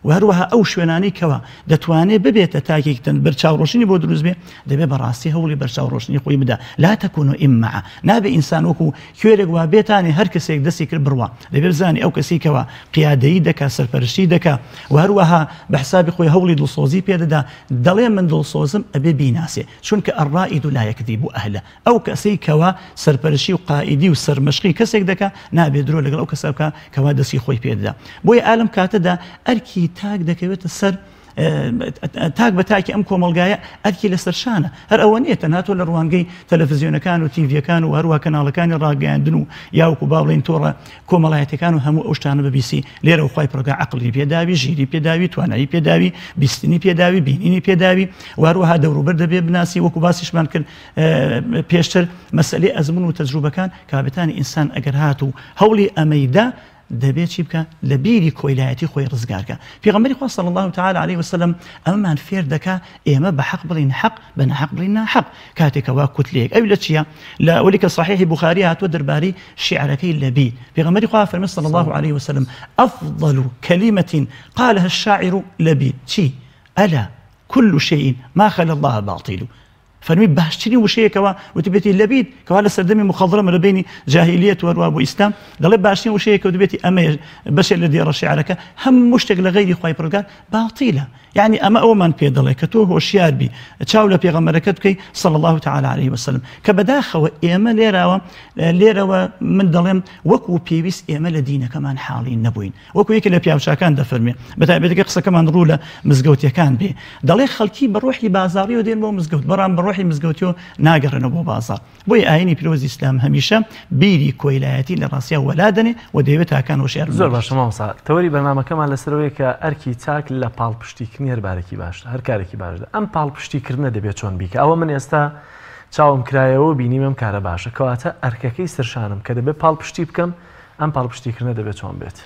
و هەروەها ئەو شوێنانی کەوە دەتوانێت ببێتە تاکێکتن بەرچاوڕۆشنی بۆ دروست بێ دەبێت بەڕاستی هەوڵی بەرچاوڕۆشنی خۆی بدا لا تەکون و ئیممەعە نابێ ئینسان وەکو کوێرێک وا بێتانی هەر کەسێک دەستی کرد بڕوە دەبێت بزانانی ئەو کەسێکەوە قیادەیی دەکات سەرپەرشتی دەکات و هەروەها بە حسابی خۆی هەوڵی دڵسۆزی پێدەدا دەڵێ من دڵسۆزم ئەبێ بیناسێ چونکە ئەڕائید لا یەکذیب ئەهلە ئەو کەسەی کەوا سەرپەرشی و قائیدی و سەرمەشقی کەسێک دەکات نابێت درۆ لەگەڵ ئەو کەسە بکات کەوا دەستی خۆی پێدەدا بۆیە ئالم کاتەدا ئەرکی تاک دەکەوێتە سەر تاک بە تاکی ئەم کۆمەلگایە ئەرکی لەسەر شانە هەر ئەوە نیە تەنها تۆ لە ڕوانگەی تەلەڤیزیۆنەکان و تیڤیەکان و هەروە کەناڵەکانی ڕاگەیاندن و یاوەکو باڵێن تۆڕە کۆمەڵایەتەکان و هەموو ئەو شتانە ببیسی لێرە و خوای پڕگا عەقڵی پێداوی ژیری پێداوی توانایی پێداوی بیستنی پێداوی بینینی پێداوی و هەروەها دەوروبەر دەبێ بناسی وەکو باسیشمان کرد پێشتر مەسئلەی ئەزمون و تەجروبەکان کابێتانی ئینسان ئەگەر هات و هەوڵی ئەمەیدا دەبێت چی بکە لە بیری کۆیلایەتی خۆی ڕزگارکە پێغەمبەری خوا صلی الله تعالی علیه وسلم ئەمەمان فێر دەکا ئێمە بە حەق بڵین حەق بە نەحەق بڵین ناحەق کاتێکەوە کوتلەیەک ئەوی لە چییە لە ئەوەی کە صحیحی بوخاری هاتووە دەربارەی شیعرەکەی لەبید پێغەمبەری خوا فەرمووی صلی الله عليه وسلم أفضل كلمة قالها الشاعر لبيد چی ألا كل شيء ما خلا الله باطل فەرمی باشترین وشەیەکەوە وتبێتی لەبید کەوا لە سەردەمی مخەڵڕەمە لە بینی جاهیلیەت وەروە بۆ ئیسلام دەڵێ باشترین وشەیەکە وتبێتی ئەمە بەشێک لە دێڕە شیعرەکە هەموو شتێک لە غەیری خوای پڕگار باتیلە یعنی ئەمە ئەومان پێ دەڵێ کە تۆ هۆشیار بی چاو لە پێغەمبەرەکەت بکەی صلی الله تعالی عليه وسلم کە بەداخەوە ئێمە لێرەوە من دەڵێم وەکو پێویست ئێمە لە دینەکەمان حاڵی نەبووین وەکو یەکێک لە پیاوچاکان دەفەرمێ بەتایبەتەکە قسەکەمان ڕوو لە مزگەوتیەکان بێ دەڵێ خەڵکی بە ڕۆحی بازاڕیەوە دێن بۆ مزگەوت بەڕام بە ڕۆحی مزگەوتیەوە ناگەڕێنەوە بۆ بازار بۆیە ئاینی پیرۆزی ئیسلام هەمیشە بیری کۆیلایەتی لە ڕاستیە وەلادەنێ و دەیەوێت تاکان وشیار زۆر باشە مامۆستا تەوەری بەرنامەکەمان لەسەرەوەی کە ئەرکی چاک لە پاڵپشتیکردنی هەربارێکی باشە هەر کارێکی باشە ئەم پاڵپشتیکردنە دەبێت چۆن بیکە ئەوە من ئێستا چاوم کرایەوە بینیمەم کارە باشە کەواتە ئەرکەکەی سەرشانم کە دەبێت پاڵپشتی بکەم ئەم پاڵپشتیکردنە دەبێت چۆن بێت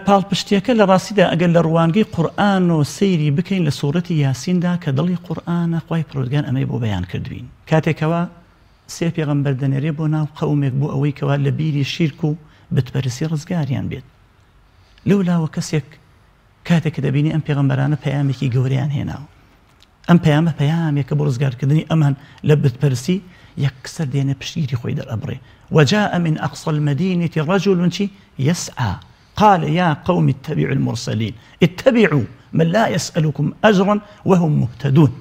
پاڵپشتیەکە لە ڕاستیدا ئەگەر لە ڕوانگەی قورئان و سەیری بکەین لە سوورەتی یاسیندا کە دڵی قورئانە خوای پروردگار ئەمەی بۆ بەیان کردوین کاتێکەوە سێ پێغەمبەر دەنێرێ بۆ ناو قەومێک بۆ ئەوەی کەوا لە بیری شیرک و بتپەرستی ڕزگاریان بێت لەولاوە کەسێک کاتێک کە دەبینی ئەم پێغەمبەرانە پەیامێکی گەورەیان هێناوە ئەم پەیامە پەیامێکە بۆ ڕزگارکردنی ئەمان لە بتپەرستی یەکسەر دێنە پشتگیری خۆی دەرئەبڕێ وجاء من أقصى المدينة رجل يسعى قال يا قوم اتبعوا المرسلين اتبعوا من لا يسألكم أجرا وهم مهتدون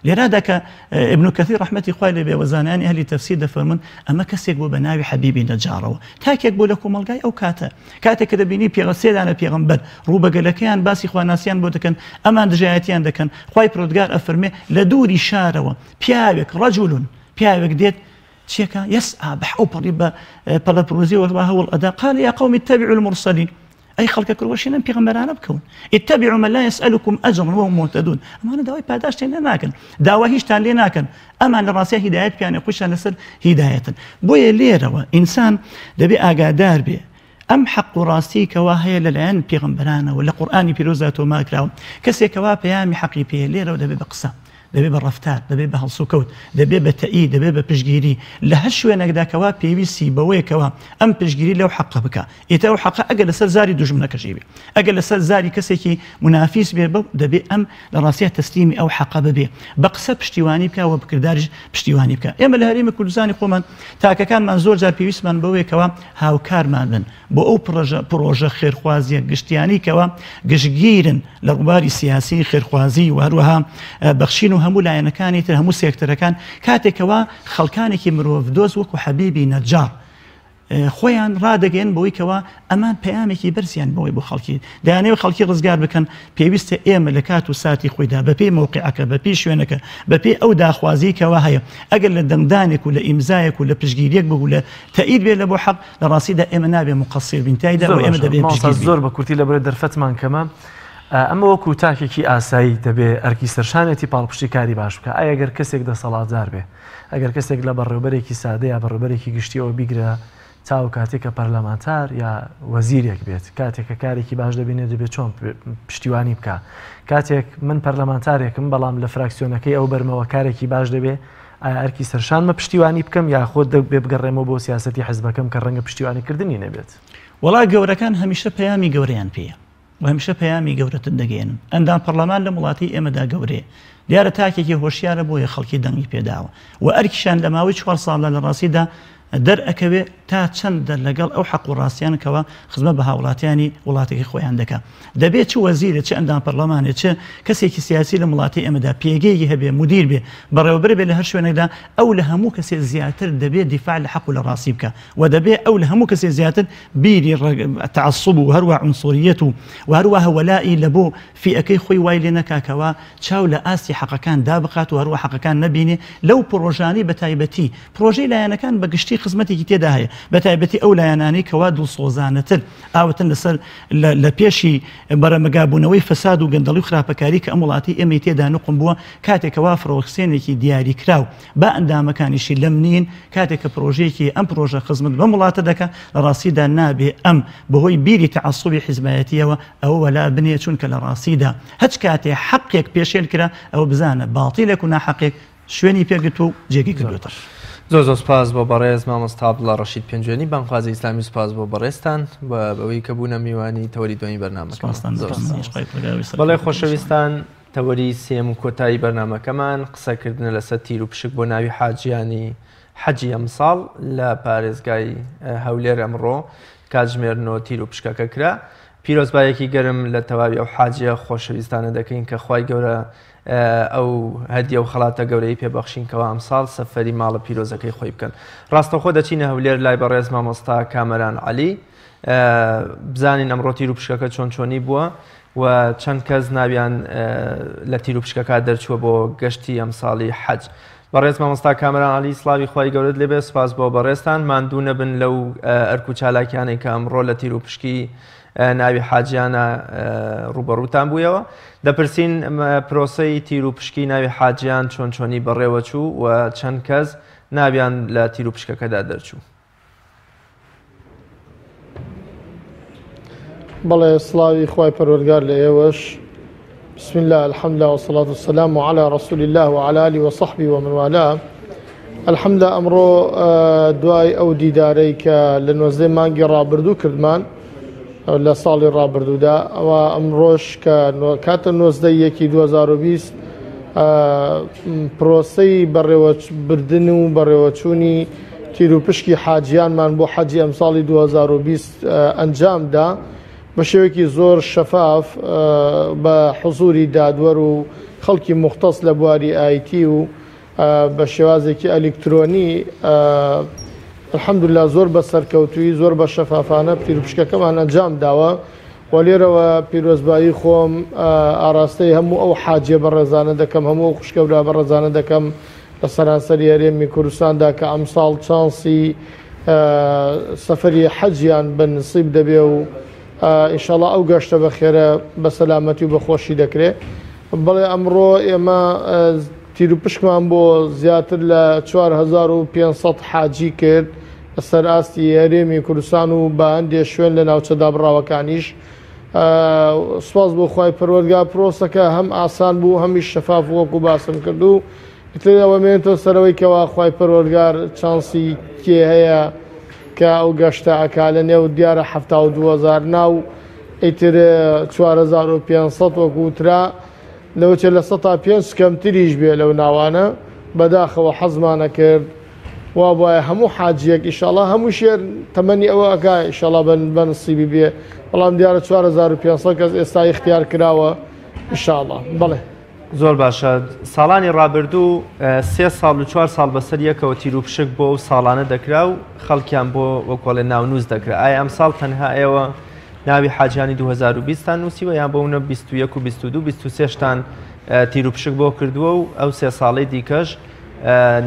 لێرادەکە ابن كثير رحمەتی خوای لێبێ وەزانانی ئەهلی تەفسیر دەفەرمون ئەمە کەسێک بۆ بە ناوی حەبیبی نەجارەوە تاکێک بۆ لە کۆمەڵگای ئەو کاتێک کە دەبینی سێدانە پێغەمبەر ڕووبەگەلەکەیان باسی خواناسیان بۆ دەکەن ئەمان دژایەتیان دەکەن خوای پروردگار ئەفەرمێ لە دووری شارەوە پیاوێک ڕەجولون پیاوێک دێت چیەکە یەسعا بەحەو پەڕی بە پەڵەپرۆزی وەڵوا هەوڵ ئەدا قال يا قوم اتبعوا المرسلين أي خلق كروشين بيغمبران بكون اتبعوا من لا يسألكم أجرا وهم مهتدون أما أنا داوي باداشتين لناكن داوي هيشتان لناكن أما أنا راسي هداية كان يقوش نسر هداية بويا ليروا إنسان دبي أقادار بي أم حق راسي كواهي للعين بيغمبران ولا قرآني بيروزات وما كراو كسي كوا بيامي حقي بي ليروا دبي بقسام دەبێ بە ڕەفتار دەبێ بە هەڵسوکەوت دەبێ بە تەئی دەبێ بە پشگیری لە هەر شوێنێکداکەوا پێویستی بەوەیەکەوە ئەم پشگیری لەو حەقە بکە ئێتە ئەو حەقە ئەگەر لەسەر زاری دوژمنەکەشی بێ ئەگەر لەسەر زاری کەسێکی منافیس بێ بەو دەبێ ئەم لە ڕاستیە تەسلیمی ئەو حەقە ببێ بە قسە پشتیوانی بکە و بکرداریش پشتیوانی بکە ئێمە لە هەرێمی کوردستانی خۆمان تاکەکانمان زۆر جار پێویستمان بەوەیەکەوە هاوکارمان بن بۆ ئەو پرۆژە خێرخوازیە گشتیانی کەوە گشتگیرن لە ڕووباری سیاسی خێرخوازی و هەروەها بەخشین و هەموو لایەنەکانی تر هەموو سێکتەرەکان کاتێکەوە خەڵکانێکی مرۆڤ دۆز وەکو حەبیبی نەجار خۆیان ڕادەگەن بۆی کەوە ئەمان پەیامێکی بەرزیان بەوەی بۆ خەڵکی دەیانەوە خەڵکی ڕزگار بکەن پێویستە ئێمە لە کات و ساتی خۆیدا بەپێی موقعەکە بەپێی شوێنەکە بەپێی ئەو داخوازی کەوە هەیە ئەگەر لە دەمدانێک و لە ئیمزایەک و لە پشگیریەک ببوو لە تەئید بێت لە بۆ حەق لە ڕاستیدا ئێمە نابێ مقەسیر بین تایدا و ئێمە دەبێت پشگیر زۆر بە کورتی لەبەرە دەرفەتمان کەمە ئەمە وەکو تاکێکی ئاسایی دەبێ ئەرکی سەرشانێتی پاڵپشتی کاری باش بکە ئەگەر کەسێک دەسەڵاتدار بێ ئەگەر کەسێک لە بەڕێوەبەرێکی سادەیە بەڕێوەبەرێکی گشتیەوە بیگرە چاو کاتێکە پەرلەمانتار یا وەزیرێک بێت کاتێکە کارێکی باش دەبینێت دەبێت چۆن پشتیوانی بکە کاتێک من پەرلەمانتارێکم بەڵام لە فراکسیۆنەکەی ئەو بەرمەوە کارێکی باش دەبێ ئەرکی سەرشانمە پشتیوانی بکەم یا خۆت دەبێ بگەڕێمەوە بۆ سیاسەتی حیزبەکەم کە ڕەنگە پشتیوانی کردنی نەبێت وڵا گەورەکان هەمیشە پەیامی گەورەیان پێیە و هەمیشە پەیامی گەورەتر دەگەێنن ئەندام پەرلەمان لە وڵاتی ئێمەدا گەورەیە دیارە تاکێکی هۆشیارە بۆیە خەڵکی دەنگی پێداوە و ئەرکیشان لە ماوەی 4 ساڵە لە ڕاستیدا دەرئەکەوێ تا چەندە لەگەڵ ئەو حەق و ڕاستیانکەوە خزمە بە هاوڵاتیانی وڵاتێکی خۆیان دەکات دەبێت چ وەزیرە چ ئەندام پەرلەمانێت چ کەسێکی سیاسی لە وڵاتی ئێمەدا پێگەیەکی هەبێ مدیر بێ بەڕێوەبەر بێ لە هەر شوێنێکدا ئەو لە هەموو کەسێ زیاتر دەبێت دیفاع لە حەق و لە ڕاستی بکە و دەبێت ئەو لە هەموو کەسێ زیاتر بیری تعسب و هەروە عنسوریەت و هەروەها وەلایی لە بۆ فیئەکەی خۆی وای لێ نەکاکەوە چاو لە ئاستی حەقەکان دابقات و هەروە حەقەکان نەبینێ لەو پرۆژانی بە تایبەتی پرۆژەی لایەنەکان بە گشتی خزمەتێکی تێدا هەیە بە تایبەتی ئەو لایەنانی کەوا دڵسۆزانەتر ئاوەتن لەسەر لە پێشی بەرەمەگابوونەوەی فەساد و گەندەڵی و خراپەکاری کە ئەم وڵاتی ئێمەی تێدا نقم بووە کاتێکەوە فرۆکسێنێکی دیاری کراو با ئەندامەکانیشی لەم نین کاتێک کە پرۆژەیەکی ئەم پرۆژە خزمەت بەم وڵاتە دەکە لە ڕاستیدا نابێ ئەم بەهۆی بیری تعسوبی حیزبایەتیەوە ئەوە وەلا بنێ چونکە لە ڕاستیدا هەچ کاتێ حەقێک پێشێل کرا ئەوە بزانە باڵتیلێک و ناحەقێک شوێنی پێگرت و جێگی کردوێتە زۆر سپاس بۆ بەڕێز مامۆستا عەبدوڵڵا ڕەشید پێنجێنی بانخوازی ئیسلامی سپاس بۆ بەڕێستان بەوەی کە بوونە میوانی تەوەری دوایی بەرنامەکەمان بەڵێ خۆشەویستان تەوەری سێم و کۆتایی بەرنامەکەمان قسەکردنە لەسەر تیر و پشک بۆ ناوی حاجیانی حەجی ئەمساڵ لە پارێزگای هەولێر ئەمڕۆ کاتژمێرنەوە تیر و پشکەکە کرا پیرۆزبایەکی گەرم لە تەواوی ئەو حاجیە خۆشەویستانە دەکەین کە خوای گەورە ئەو هەدیە و خەڵاتە گەورەی پێبەخشینکەوە ئەمساڵ سەفەری ماڵە پیرۆزەکەی خۆی بکەن ڕاستەخۆ دەچینە هەولێر لای بەڕێز مامۆستا کامەران عەلی بزانین ئەمڕۆ تیر و پشکەکە چۆن چۆنی بووە و چەند کەس ناویان لە تیر و پشکەکە دەرچووە بۆ گەشتی ئەمساڵی حەج بەڕێز مامۆستا کامەران عەلی سڵاوی خوای گەورەت لێبێ سپاس بۆ بەڕێستان ماندوو نەبن لەو ئەرک و چالاکیانەی کە ئەمڕۆ لە تیر و پشکی ناوی حاجیانە ڕوبەڕووتان بوویەوە دەپرسین پرۆسەی تیر و پشکی ناوی حاجیان چۆن چۆنی بەڕێوە چوو و چەند کەس ناویان لە تیر و پشکەکەدا دەرچوو بەڵێ سڵاوی خوای پەروەردگار لە ئێوەش بسم الله الحمد لله والصلاة والسلام على رسول الله وعلى آله وصحبه ومن والاه الحمد لله ئەمڕۆ دوای ئەو دیدارەی کە لە 19 مانگی ڕابردوو کردمان لە ساڵی ڕابردوودا ئەوە ئەمڕۆژ کە کاتە 19/1/2020 پرۆسەی بەڕێوەبردن و بەڕێوەچوونی تیر و پشکی حاجیانمان بۆ حەجی ئەمساڵی 2020 ئەنجامدا بە شێوەیەکی زۆر شەفاف بە حوزوری دادوەر و خەڵکی مختص لە بواری ئایتی و بە شێوازێکی ئەلکترۆنی الحەمدوللا زۆر بە سەرکەوتووی زۆر بە شەفافانە تیر و پشکەکەمان ئەنجام داوە و لێرەوە پیرۆزبایی خۆم ئاراستەی هەموو ئەو حاجیە بەڕێزانە دەکەم هەموو ئەو خوشکەورا بەڕێزانە دەکەم لە سەرانسەری هەرێمی کوردستاندا کە ئەمساڵ چانسی سەفەری حەجیان بەنسیب دەبێ و ئینشاڵڵا ئەو گەشتە بە خێرە بە سەلامەتی و بەخۆشی دەکرێت بەڵێ ئەمڕۆ ئێمە تیر و پشکمان بۆ زیاتر لە 4500 حاجی کرد لەسەر ئاستی هەرێمی کوردستان و بە هەندێک شوێن لە ناوچەدا بڕاوەکانیش سوپاس بۆ خوای پەروەردگار پرۆسەکە هەم ئاسان بوو هەمیش شەفاف وەکو باسم کرد و ئەوەمێنێتەوە سەرەوەی کەوا خوای پەروەردگار چانسی کێ هەیە کە ئەو گەشتە ئەکا لە نێو دیارە 2000 ناو ئیتر 4500 وەکوترا لەوچێ لە 105 کەمتریش بێ لەو ناوانە بەداخەوە حەزمانە کرد وا بۆیە هەموو حاجیەک ئیشاڵڵا هەموو شێر تەمەنی ئەوە ئەکا ئیشاڵڵا بەنسیبی بێ بەڵام دیارە 4500 کەس ئێستا اختیار کراوە ئیشاڵڵا بڵێ زۆر باشە ساڵانی ڕابردوو 3 ساڵ و 4 ساڵ بەسەر یەکەوە تیر و پشک بۆ ئەو ساڵانە دەکرا و خەڵکیان بۆ وەکۆڵێ ناونووس دەکرا ئایا ئەم ساڵ تەنها ئێوە ناوی حاجیانی 2020تان نووسیوە یان بۆونە 21 و 22 23شتان تیر و پشک بۆ کردووە و ئەو 3 ساڵەی دیکەش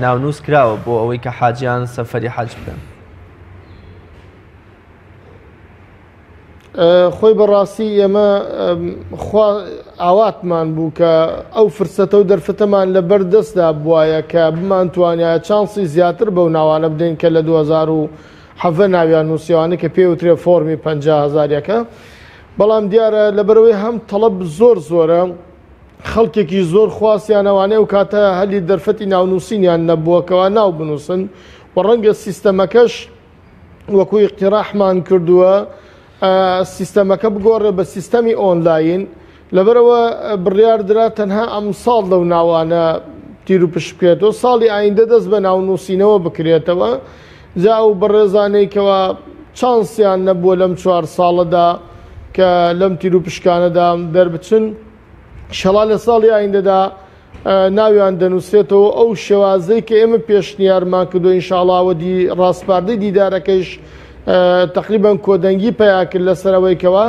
ناونووس کراوە بۆ ئەوەی کە حاجیان سەفەری حەج بکەن خۆی بەڕاستی ئێمە ئاواتمان بوو کە ئەو فرسەتە و دەرفەتەمان لە بەردەستدا بواە کە بمانتوانایە چانسی زیاتر بەو ناوانە بدەین کە لە 2007 ناویان نووسیوانە کە پێوترێ فۆرمی 50,000ەکە بەڵام دیارە لەبەرەوەی هەم تەڵەب زۆر زۆرە خەڵکێکی زۆر خواستیانەوانێ و کاتە هەلی دەرفەتی ناونووسینیان نەبووەکەوە ناو بنووسن و ڕەنگە سیستەمەکەش وەکوی اقتراحمان کردووە سیستەمەکە بگۆڕێ بە سیستەمی ئۆنلاین لەبەرەوە بڕیاردرا تەنها ئەمساڵ لەو ناوانە تیر و پشت بکرێتەوە ساڵی ئایندە دەست بە ناونووسینەوە بکرێتەوە جا و بەڕێزانەیەکەوە چانسیان نەبووە لەم 4 ساڵەدا کە لەم تیر و پشکانەدا دەربچن شەڵا لە ساڵی ئایندەدا ناویان دەنووسێتەوە ئەو شێوازەی کە ئێمە پێشنیارمان کردو ئینشاڵاوە ڕاستپاردەی دیدارەکەیش تقریبان کۆدەنگی پیا کرد لەسەرەوەیکەوە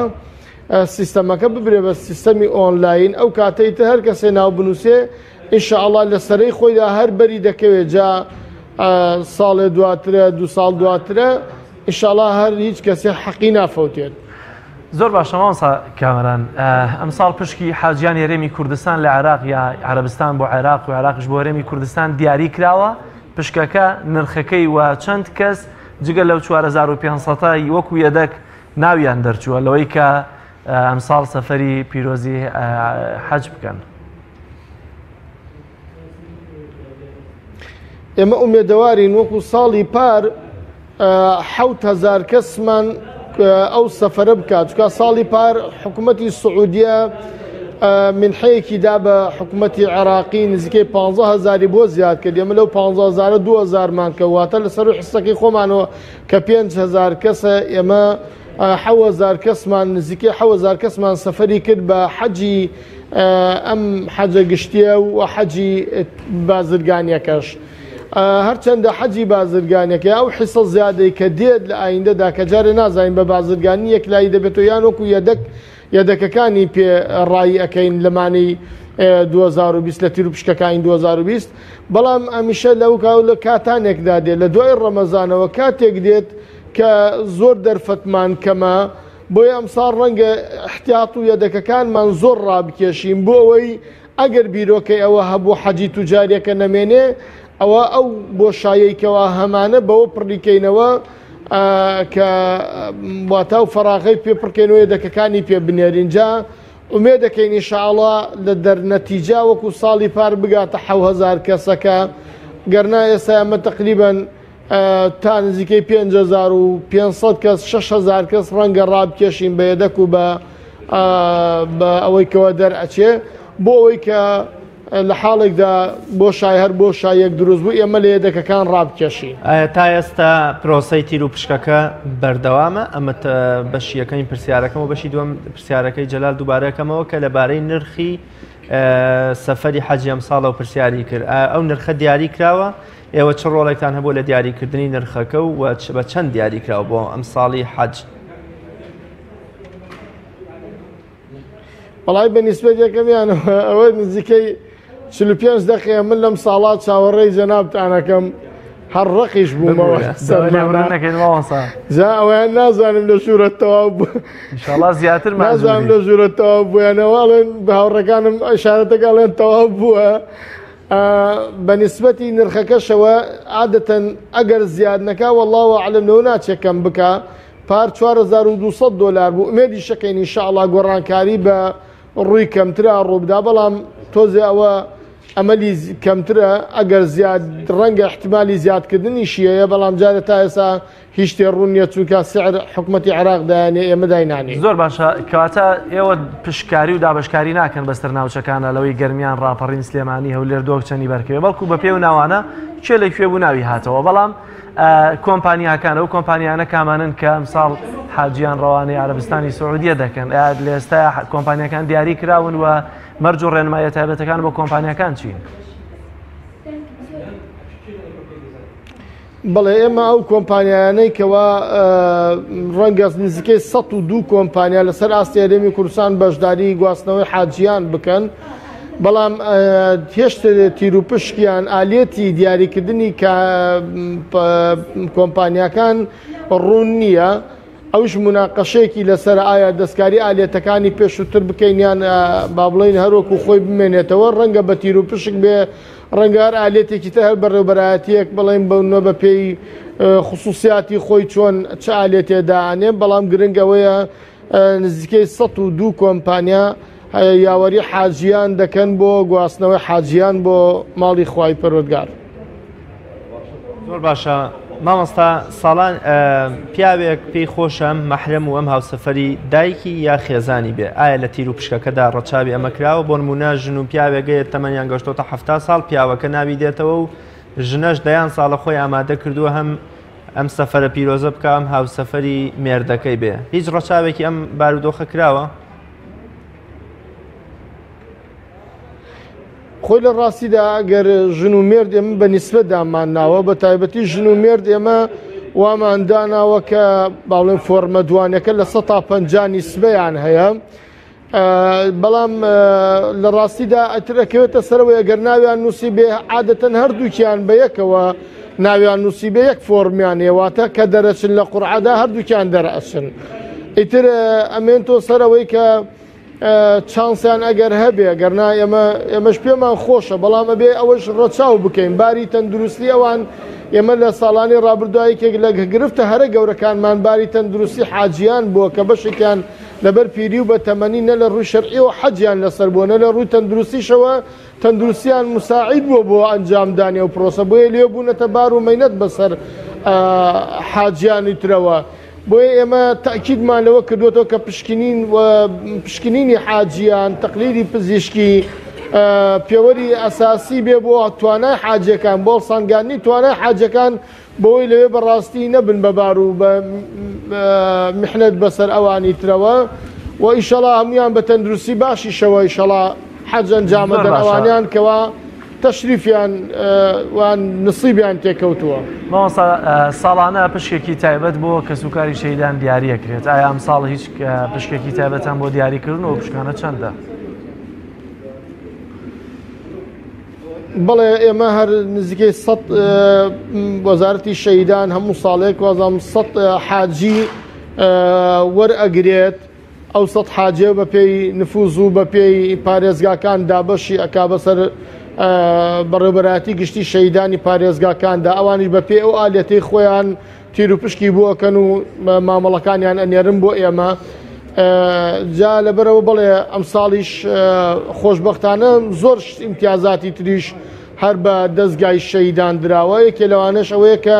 سیستەمەکە ببرێ بە سیستەمی ئۆنلاین ئەو کاتەیتە هەر کەسێ ناو بنووسێ ئینشاءڵڵا لەسەرەی خۆیدا هەر بەری دەکەوێت جا ساڵێ دواترە 2 ساڵ دواترە ئینشاءڵڵا هەر هیچ کەسێ حەقی نافەوتێت. زۆر باشە مامۆستا کامەران ئەمساڵ پشکی حاجیان هەرێمی کوردستان لە عێراق یا عەرەبستان بۆ عێراق و عێراقش بۆ هەرێمی کوردستان دیاری کراوە پشکەکە نرخەکەی و چەند کەس جگە لەو 4500 وەکو یەدەک ناویان دەرچووە لەوەی کە ئەمساڵ سەفەری پیرۆزی حەج بکەن. ئێمە ئومێدەوارین وەکو ساڵی پار 7000 کەسمان ئەو سەفەرە بکات چکە ساڵی پار حکوومەتی سعودیە منحەیەکی دا بە حکوومەتی عێراقی نزیکەی 15000 بۆ زیاد کرد ئێمە لەو 15000 2000مان کەواتە لەسەر حسەکەی خۆمانەوە کە 5000 کەسە ئێمە 7000 کەسمان نزیکەی 7000 کەسمان سەفەری کرد بە حەجی ئەم حەجە گشتیە و حەجی بازرگانیەکەش هەرچەندە حەجی بازرگانیەکە ئەو حیسە زیادەی کە دێت لە ئایندەدا کە جارێ نازانین بە بازرگانی یەک لای دەبێتەوە یان وەکو یەدەکەکانی پێ ڕایی ئەەکەین لەمانەی 2020 لە تیر و پشکەکانی 2020 بەڵام ئەمیشە لەو لە کاتانێکدا دێت لە دوای ڕەمەزانەوە کاتێک دێت کە زۆر دەرفەتمان کەمە بۆی ئەمساڵ ڕەنگە احتیاط و یەدەکەکانمان زۆر ڕابکێشین بۆ ئەوەی ئەگەر بیرۆکەی ئەوە هەبوو حەجی توجاریەکە نەمێنێ ئەوە ئەو بۆشایەکەوە هەمانە بەوە پڕیکەینەوە کە واتە و فەراغی پێ پڕکەینەوە یەدەکەکانی پێ بنێرین جا ئومێ دەکەین ئینشاءڵڵا لە دەرنەتیجا وەکو ساڵی پار بگاتە 7000 کەسەکە گەرنا ئێستا ئەمە تقریباً تا نزیکەی 5500 کەس 6000 کەس ڕەنگە ڕابکێشین بە یەدەک و بە ئەوەی کەوە دەرئەچێ بۆ ئەوەی کە لە حاڵێکدا بۆ شای هەر بۆ شایەک دروست بوو ئێمە لە یەدەکەکان ڕابکێشین. تا ئێستا پرۆسەی تیر و پشکەکە بەردەوامە ئەمە بەشی یەکەمی پرسیارەکەم و بەشی دووەم پرسیارەکەی جەلال دووبارەکەمەوە کە لەبارەی نرخی سەفەری حەجی ئەمساڵە و پرسیاری کرد ئەو نرخە دیاری کراوە ئێوە چ ڕۆڵێکتان هەبوو لە دیاریکردنی نرخەکە و بە چەند دیاری کراوە بۆ ئەمساڵی حەج؟ وەڵای بەنیسبەت یەکەمیانەوە ئەوە نزیکەی 45 دقیقە من لەم ساڵات چاوەڕێی جەنابتانەکەم هەر ڕقیش بوومەوە جا ئەویان نازانم لە ژوورەت تەواو بوو زیاتر نازانم لە ژوورەت تەواو بوویانەوەڵێن بە هاوڕەکانم ئەشارەتەکانڵێن تەواو بووە بەنیسبەتی نرخەکەشەوە عادەتەن ئەگەر زیاد نەکا وەڵڵاهو ئەعلەم لەوە ناچێکەم بکە پار 4200 دلار بوو ئومێدی شەکەین ئینشاءڵڵا گۆڕانکاری بە ڕووی کەمترە ڕووبدا بەڵام تۆزێ ئەوە ئەمەلی کەمترە ئەگەر زیاد ڕەنگە احتیمالی زیادکردنی شیەیە بەڵام جارە تا ئێستا هیچ شتێ ڕوون نییە چونکە سعر حکوومەتی عێراق دایانێ ئێمە داینانێ. زۆر باشە کەواتە ئێوە پشکاری و دابشکاری ناکەن بەستەر ناوچەکانە لەوەی گەرمیان ڕاپەڕین سلێمانی هەولێر دۆکچەنی بەرکەوێ بەڵکو بە پێ و ناوانە چێ لەکوێ بوو ناوی هاتەوە بەڵام کۆمپانیاکان ئەو کۆمپانیانە کامانن کە ئەمساڵ حاجیان ڕەوانەی عەرەبستانی سعودیە دەکەن لە ئێستا کۆمپانیەکان دیاری کراون و مەرج و ڕێنمایە تایبەتەکان بۆ کۆمپانیەکان چین؟ بەڵێ ئێمە ئەو کۆمپانیانەی کەوا ڕەنگە نزیکەی 102 کۆمپانیا لەسەر ئاستی هەرێمی کوردستان بەشداری گواستنەوەی حاجیان بکەن بەڵام هێشتا تیر و پشکیان ئالێتی دیاریکردنی کۆمپانیەکان ڕوون نییە ئەوش مناقەشەیەکی لەسەر ئایا دەستکاری ئالێتەکانی پێشووتر بکەینیان با بڵین هەروەکو خۆی بمێنێتەوە ڕەنگە بە تیر و پشک بێ ڕەنگار ئالێتێکی تە هەر بەڕێوبەرایەتیەک بڵین بەونەوە بە پێی خصوصیاتی خۆی چۆن چ ئالێتێداانێ بەڵام گرنگەوەیە نزیکەی 102 کۆمپانیا یاوەری حاجیان دەکەن بۆ گواستنەوەی حاجیان بۆ ماڵی خوای پەروەردگار. زۆر باشە مامۆستا ساڵان پیاوێک پێی خۆشەم مەحرەم و ئەم هاوسەفەری دایکی یا خێزانی بێ ئایا لە تیر و پشکەکەدا ڕەچاوی ئەمە کراوە بۆ نمونە ژن و پیاوێگەیە تەمەنیان گەشتۆتە 70 ساڵ پیاوەکە ناوی دێتەوە و ژنەش دەیان ساڵە خۆی ئامادە کردووە هەم ئەم سەفەرە پیرۆزە بکە ئەم هاوسەفەری مێردەکەی بێ هیچ ڕەچاوێکی ئەم بارودۆخە کراوە؟ خۆی لە ڕاستیدا ئەگەر ژن و مێرد ئێمە بە نیسبەت دامانناوە بە تایبەتی ژن و مێرد ئێمە وامانداناوە کە باڵێن فۆرمە دوانەکە لە 150 نیسبەیان هەیە بەڵام لە ڕاستیدا ئەترەکەوێتە سەرەوەی ئەگەر ناویان نووسی بێ عادەتەن هەردووکیان بە یەکەوە ناویان نووسی بێ یەک فۆرمیان ێواتە کە دەرەچن لە قورعەدا هەردووکیان دەرەچن ئیتر ئەمێن تۆ سەرەوەی کە چانسیان ئەگەر هەبێ گەرنا ئێمەش پێمان خۆشە بەڵام ئەبێ ئەوەش ڕەچاو بکەین باری تەندروستی ئەوان ئێمە لە ساڵانی ڕابردوایەکێک لە گرفتە هەرە گەورەکانمان باری تەندروستی حاجیان بووە کە بەشێکیان لەبەر پیری و بە تەمەنی نە لە ڕووی شەرعیەوە حەجیان لەسەر بووە نە لە ڕووی تەندروستیشەوە تەندروستیان مساعید بووە بۆ ئەنجامدانی و پرۆسە بۆیە لێ بوونەتە بار و مەینەت بەسەر حاجیانی ترەوە بۆیە ئێمە تاکیدمان لەوە کردوێتەوە کە پشکنینی حاجیان تەقلیدی پزیشکی پێوەری ئەساسی بێ بۆ توانای حاجەکان بۆ سانگاندنی توانای حاجەکان بۆی لەوێ بەڕاستی نەبن بەبار و بە میحنەت بەسەر ئەوانی ترەوە و ئیشەڵا هەمویان بە تەندروستی باشیشەوە ئیشەڵا حەج ئەنجامەدەن ئەوانیان کەوا تەشریفیان وان نسیبیان تێکەوتووە مامۆستا ساڵانە پشکێکی تایبەت بۆ کەسوکاری شەیدان دیاریەکرێت ئایا ئەم ساڵ هیچ پشکێکی تایبەتان بۆ دیاریکردن و پشکانە چەندە؟ بەڵێ ئێمە هەر نزیکەی 100 وەزارەتی شەیدان هەموو ساڵێک وازام 100 حاجی وەرئەگرێت ئەو 100 حاجێ بە پێی نفوز و بە پێی پارێزگاکان دابەشی ئەکا بەسەر بەڕێوەبەرایەتی گشتی شەیدانی پارێزگاکاندا ئەوانیش بە پێی ئەو ئالەتەی خۆیان تیر و پشکی بووەکەن و مامەڵەکانیان ئەنێرن بۆ ئێمە جا لەبەرەوە بڵێ ئەم ساڵیش خۆشبەختانە زۆر ئیمتیازاتی تریش هەر بە دەستگای شەیدان دراوە یەکێ لەوانەش ئەوەیە کە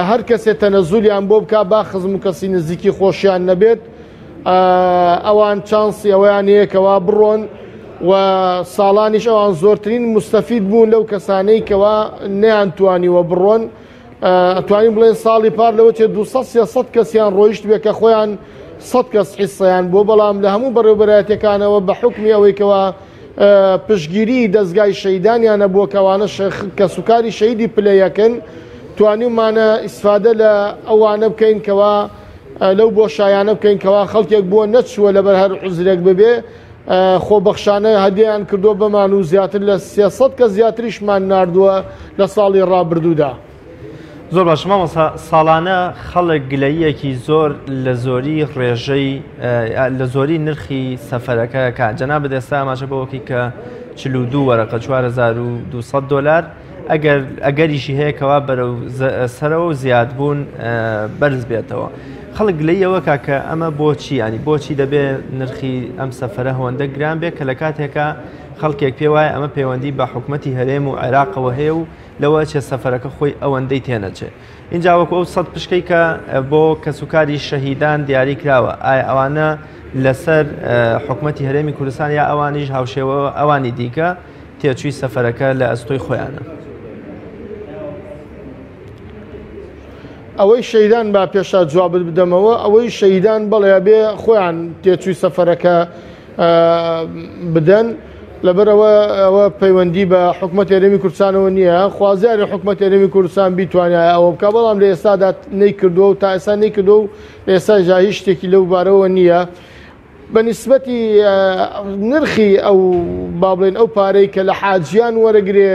هەر کەسێ تەنەزولیان بۆ بکە با خزم و کەسی نزیکی خۆشیان نەبێت ئەوان چانسی ئەویان هەیەکەوە بڕۆن و ساڵانیش ئەوان زۆرترین مستەفید بوون لەو کەسانەی کەوا نەیانتوانیوە بڕۆن ئەتوانین بڵێن ساڵی پار لەوە چێ 200 کەسیان ڕۆیشت بێ کە خۆیان 100 کەس حیسەیان بۆ بەڵام لە هەموو بەڕێوەبەرایەتەکانەوە بە حکمی ئەوەی کەوا پشگیری دەستگای شەیدانیانە بۆ کەوانە کەسوکاری شەیدی پلەیەکەن توانیمانە ئیسفادە لە ئەوانە بکەین کەوا لەو بۆ شایانە بکەین کەوا خەڵکێک بووە نەچووە لەبەر هەر عوزرێک ببێ خۆبەخشانە هەدیان کردووە بەمان و زیاتر لە 300 کە زیاتریشمان ناردووە لە ساڵی ڕابردوودا. زۆر باش مامۆستا ساڵانە خەڵک گلەییەکی زۆر لە زۆری ڕێژەی لە زۆری نرخی سەفەرەکەکە جەنابەت ئێستا ئاماژە بەوەکی کە 42 وەرەقە 4200 دلار ئەگەریشی هەیەکەوە بەرەو سەرەوە و زیادبوون بەرز بێتەوە خەڵک گلەیەوە کاکە ئەمە بۆچی ینی بۆچی دەبێ نرخی ئەم سەفەرە هەوەندە گران بێت کە لە کاتێکە خەڵکێک پێ وایە ئەمە پەیوەندی بە حکوومەتی هەرێم و عێراقەوە هەیە و لەوە چێ سەفەرەکە خۆی ئەوەندەی تێنەچێت اینجا وەکو ئەو 100 پشکەی کە بۆ کەسوکاری شەهیدان دیاری کراوە ئایا ئەوانە لەسەر حکوومەتی هەرێمی کوردستان یا ئەوانیش هاوشێوە ئەوانی دیکە تێچووی سەفەرەکە لە ئەستۆی خۆیانە ئەوەی شەیدان با پێشا جوابت بدەمەوە ئەوەی شەیدان بەڵێ بێ خۆیان تێچووی سەفەرەکە بدەن لەبەرەوە ئەوە پەیوەندی بە حکوومەت هەرێمی کوردستانەوە نییە خوازیاری حکوومەت هەرێمی کوردستان بیتوانایە ئەوە بکە بەڵام لە ئێستادا نەیکردووە و تا ئێستا نەیکردو و لە ئێستا ژاهی شتێکی لەو بارەوە نییە بە نیسبەتی نرخی ئەو با بڵێن ئەو پارەی کە لە حاجیان وەرەگرێ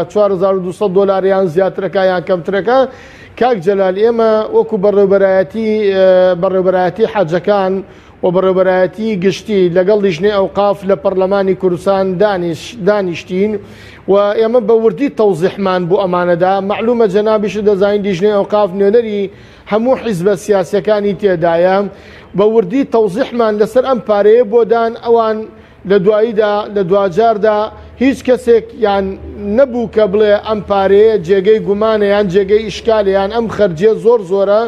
4200 دلاریان زیاترەکە یان کەمترەکە کاک جەلال ئێمە وەکو بەڕێوەبەرایەتی حاجەکان و بەڕێوەبەرایەتی گشتی لەگەڵ لیژنەی ئەوقاف لە پەرلەمانی کوردستان دانیشتین و ئێمە بە وردی تەوزیحمان بۆ ئەمانەدا معلومە جەنابیش دەزانین لیژنەی ئەوقاف نوێنەری هەموو حیزبە سیاسیەکانی تێدایە بە وردی تەوزیحمان لەسەر ئەم پارەیە بۆدان ئەوان لە دواییدا لە دوجاردا هیچ کەسێک یان نەبوو کە بڵێ ئەم پارەیە جێگەی گومانە یان جێگەی ئیشکالیان ئەم خەرجێ زۆرە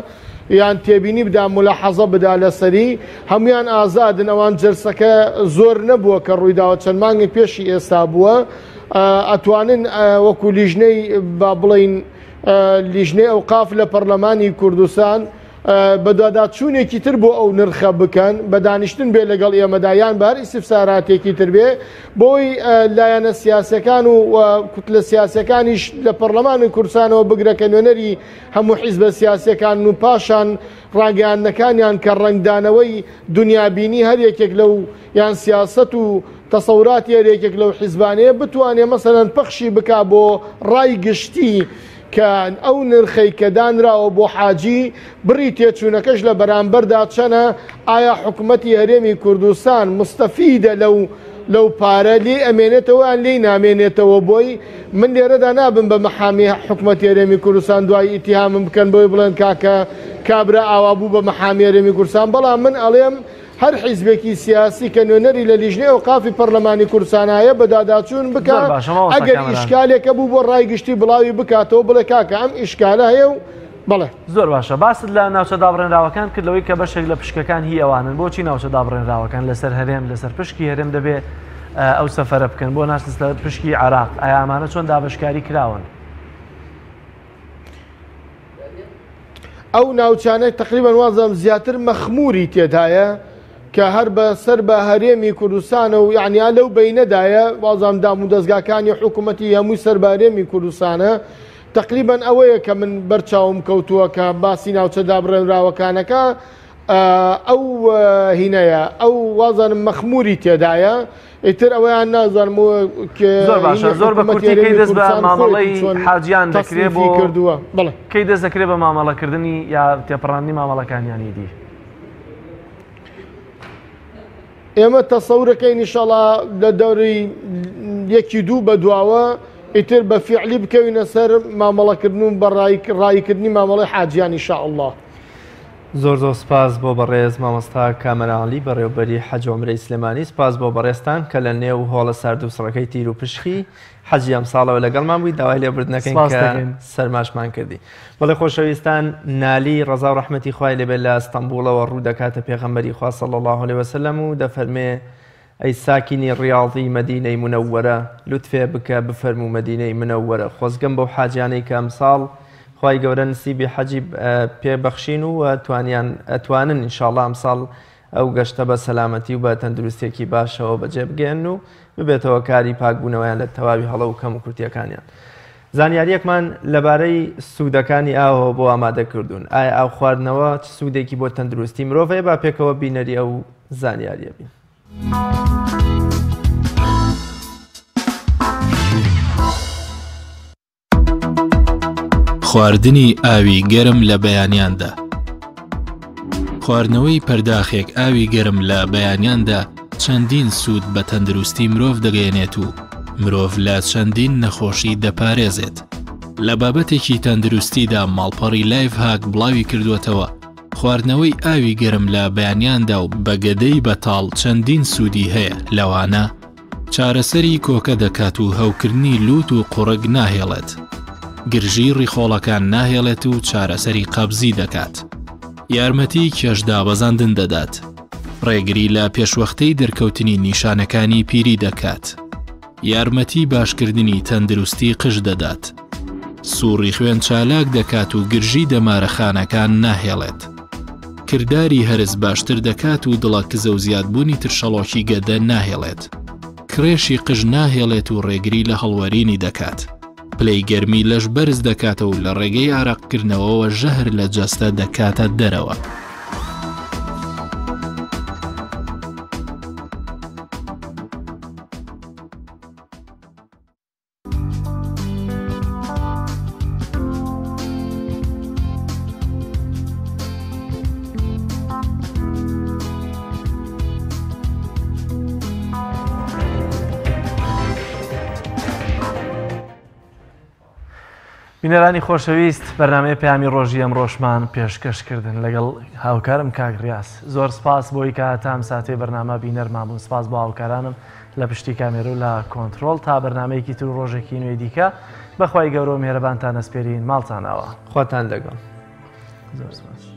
یان تێبینی بدا مولەحەزە بدا لەسەری هەمویان ئازادن ئەوان جەرسەکە زۆر نەبووە کە ڕوویداوە چەند مانگی پێشی ئێستا بووە ئەتوانن وەکو لیژنەی با بڵین لیژنەی ئەوقاف لە پەرلەمانی کوردستان بەدواداچوونێکی تر بۆ ئەو نرخە بکەن بە دانیشتن بێ لەگەڵ ئێمەدایان بار ئیسفساراتێکی تر بێ بۆی لایەنە سیاسەکان و کوتلە سیاسەکانیش لە پەرلەمانی کوردستانەوە بگرەکە نوێنەری هەموو حیزبە سیاسەکان و پاشان ڕاگەیاندنەکانیان کە ڕنگدانەوەی دنیابینی هەر یەکێک لەو یان سیاست و تەسەوراتی هەر یەکێک لەو حیزبانەیە بتوانێت مەسەلەن پەخشی بکا بۆ ڕای گشتی کە ئەو نرخەی کە دانراوە بۆ حاجی بڕی تێچوونەکەش لە بەرامبەردا چەنە ئایا حکوومەتی هەرێمی کوردستان مستەفیدە لەو پارە لێ ئەمێنێتەوە یان لێی نامێنێتەوە بۆی من لێرەدا نابم بە مەحامی حکوومەتی هەرێمی کوردستان دوای ئیتیهامم بکەن بۆی بڵێن کاکە کابرا ئاوا بوو بە مەحامی هەرێمی کوردستان بەڵام من ئەڵێم هەر حیزبێکی سیاسی کە نوێنەری لە لیژنەی ئەوقافی پەرلەمانی کوردستانایە بە داداچوون بکە ئەگەر ئیشکالێکە بوو بۆ ڕای گشتی بڵاوی بکاتەوە بڵێ کاکە ئەم ئیشکالە هەیە و بڵێ زۆر باشە باست لە ناوچە دابڕێنراوەکان کردەوەی کە بەشێک لە پشکەکان هی ئەوانن بۆچی ناوچە دابڕێنراوەکان لەسەر هەرێم لەسەر پشکی هەرێم دەبێ ئەو سەفەرە بکەن بۆ ناچن لە پشکی عراق ئایا ئەمانە چۆن دابشکاری کراون ئەو ناوچانەی تقریبان وازم زیاتر مەخموری تێدایە کە هەر بە سەر بە هەرێمی کوردستانە و یعنیا لەو بینەدایە وازام دام و دەستگاکانی حکوومەتی هەمووی سەر بە هەرێمی کوردستانە تقریبان ئەوەیە کە من بەرچاوم کەوتووە کە باسی ناوچە دابڕێنراوەکانەکە ئەو هینەیە ئەو وازانم مەخموری تێدایە ئیتر ئەوەیان نازانم زۆر باشە زۆر بە کورتی کەی دەست بە مامەڵەی حاجیان دەکرێت بۆ کردووە بڵێ کەی دەست دەکرێت بە مامەڵەکردنی یا تێپەڕاندنی مامەڵەکانیانی دی ئێمە تەسەورەکەی نیشەڵا لە دەوری یەکی دوو بە دواوە ئیتر بە فیعلی بکەوینە سەر مامەڵەکردن و بە ڕایکردنی مامەڵەی حاجیان ئینشاء الله. زۆر زۆر سپاس بۆ بەڕێز مامۆستا کامەرانلی بەڕێوەبەری حەج و عومرەی سلێمانی سپاس بۆ بەڕێستان کە لە نێو هۆڵە ساردووسڕەکەی تیر و پشکی حەجی ئەم ساڵەوە لەگەڵمان بووی داوای لێبوردنەکەین کە سەرماشمان کردی. بەڵێ خۆشەویستان نالی ڕەزا و ڕەحمەتی خوای لێبێت لە ئەستەمبوڵەوە ڕوو دەکاتە پێغەمبەری خوا صلی الله علیه وسلم و دەفەرمێ ئەی ساکینی ڕیاضی مەدینەی منەوەرە لوتفێ بکە بفەرموو مەدینەی منەوەرە خۆزگەم بەو حاجیانەی کە ئەمساڵ خوای گەورە نسیبی حەجی پێبەخشین و ئەتوانن ئینشاءڵڵا ئەمساڵ ئەو گەشتە بە سەلامەتی و بە تەندروستێکی باشەوە بەجێ بگێن و ببێتەوە کاری پاکبوونەوەیان لە تەواوی هەڵە و کەم و کورتیەکانیان. زانیاریەکمان لەبارەی سوودەکانی ئاوەوە بۆ ئامادەکردوون. ئایا ئاو خواردنەوە چ سوودێکی بۆ تەندروستی مرۆڤەیە با پێکەوە بینەری ئەو زانیاریە بین. خواردنی ئاوی گەرم لە بەیانیاندا. خواردنەوەی پەرداخێک ئاوی گەرم لە بەیانیاندا چەندین سوود بە تەندروستی مرۆڤ دەگەێنێت و مرۆڤ لە چەندین نەخۆشی دەپارێزێت. لە بابەتێکی تەندروستیدا ماڵپەڕی لایف هاک بڵاوی کردوێتەوە خواردنەوەی ئاوی گەرم لە بەیانیاندا و بەگەدەی بەتاڵ چەندین سوودی هەیە لەوانە چارەسەری کۆکە دەکات و هەوکردنی لووت و قوڕگ ناهێڵێت. گرژی ڕیخۆڵەکان ناهێڵێت و چارەسەری قەبزی دەکات. یارمەتی کێشدا بەزاندن دەدات. ڕێگری لە پێشوەختەی دەرکەوتنی نیشانەکانی پیری دەکات. یارمەتی باشکردنی تەندروستی قژ دەدات. سووڕی خوێن چالاک دەکات و گرژی دەمارەخانەکان ناهێڵێت. کردداری هەرس باشتر دەکات و دڵەکزە و زیادبوونی ترشەڵۆکی گەدە ناهێڵێت. کرێشی قژ ناهێڵێت و ڕێگری لە هەڵوەرینی دەکات. پلەی گەرمی لەش بەرز دەکاتەوە و لە ڕێگەی ئاراقکردنەوەوە ژەهر لە جەستە دەکاتە دەرەوە. بینەرانی خۆشەویست بەرنامەی پەیامی ڕۆژی ئەم ڕۆژمان پێشکەشکردن لەگەڵ هاوکارم کاک ریاس. زۆر سپاس بۆی کە تام ساتێ بەرنامە بینەرمان بوون. سپاس بۆ هاوکارانم لە پشتی کامێرە و لە کۆنتترۆل تا بەرنمەیەکی تر و ڕۆژێکی نوێ دیکە بەخوای گەورە و میهرەبانتان ئەسپێرین ماڵتانەوە خواتان لەگەڵ. زۆر سپاس.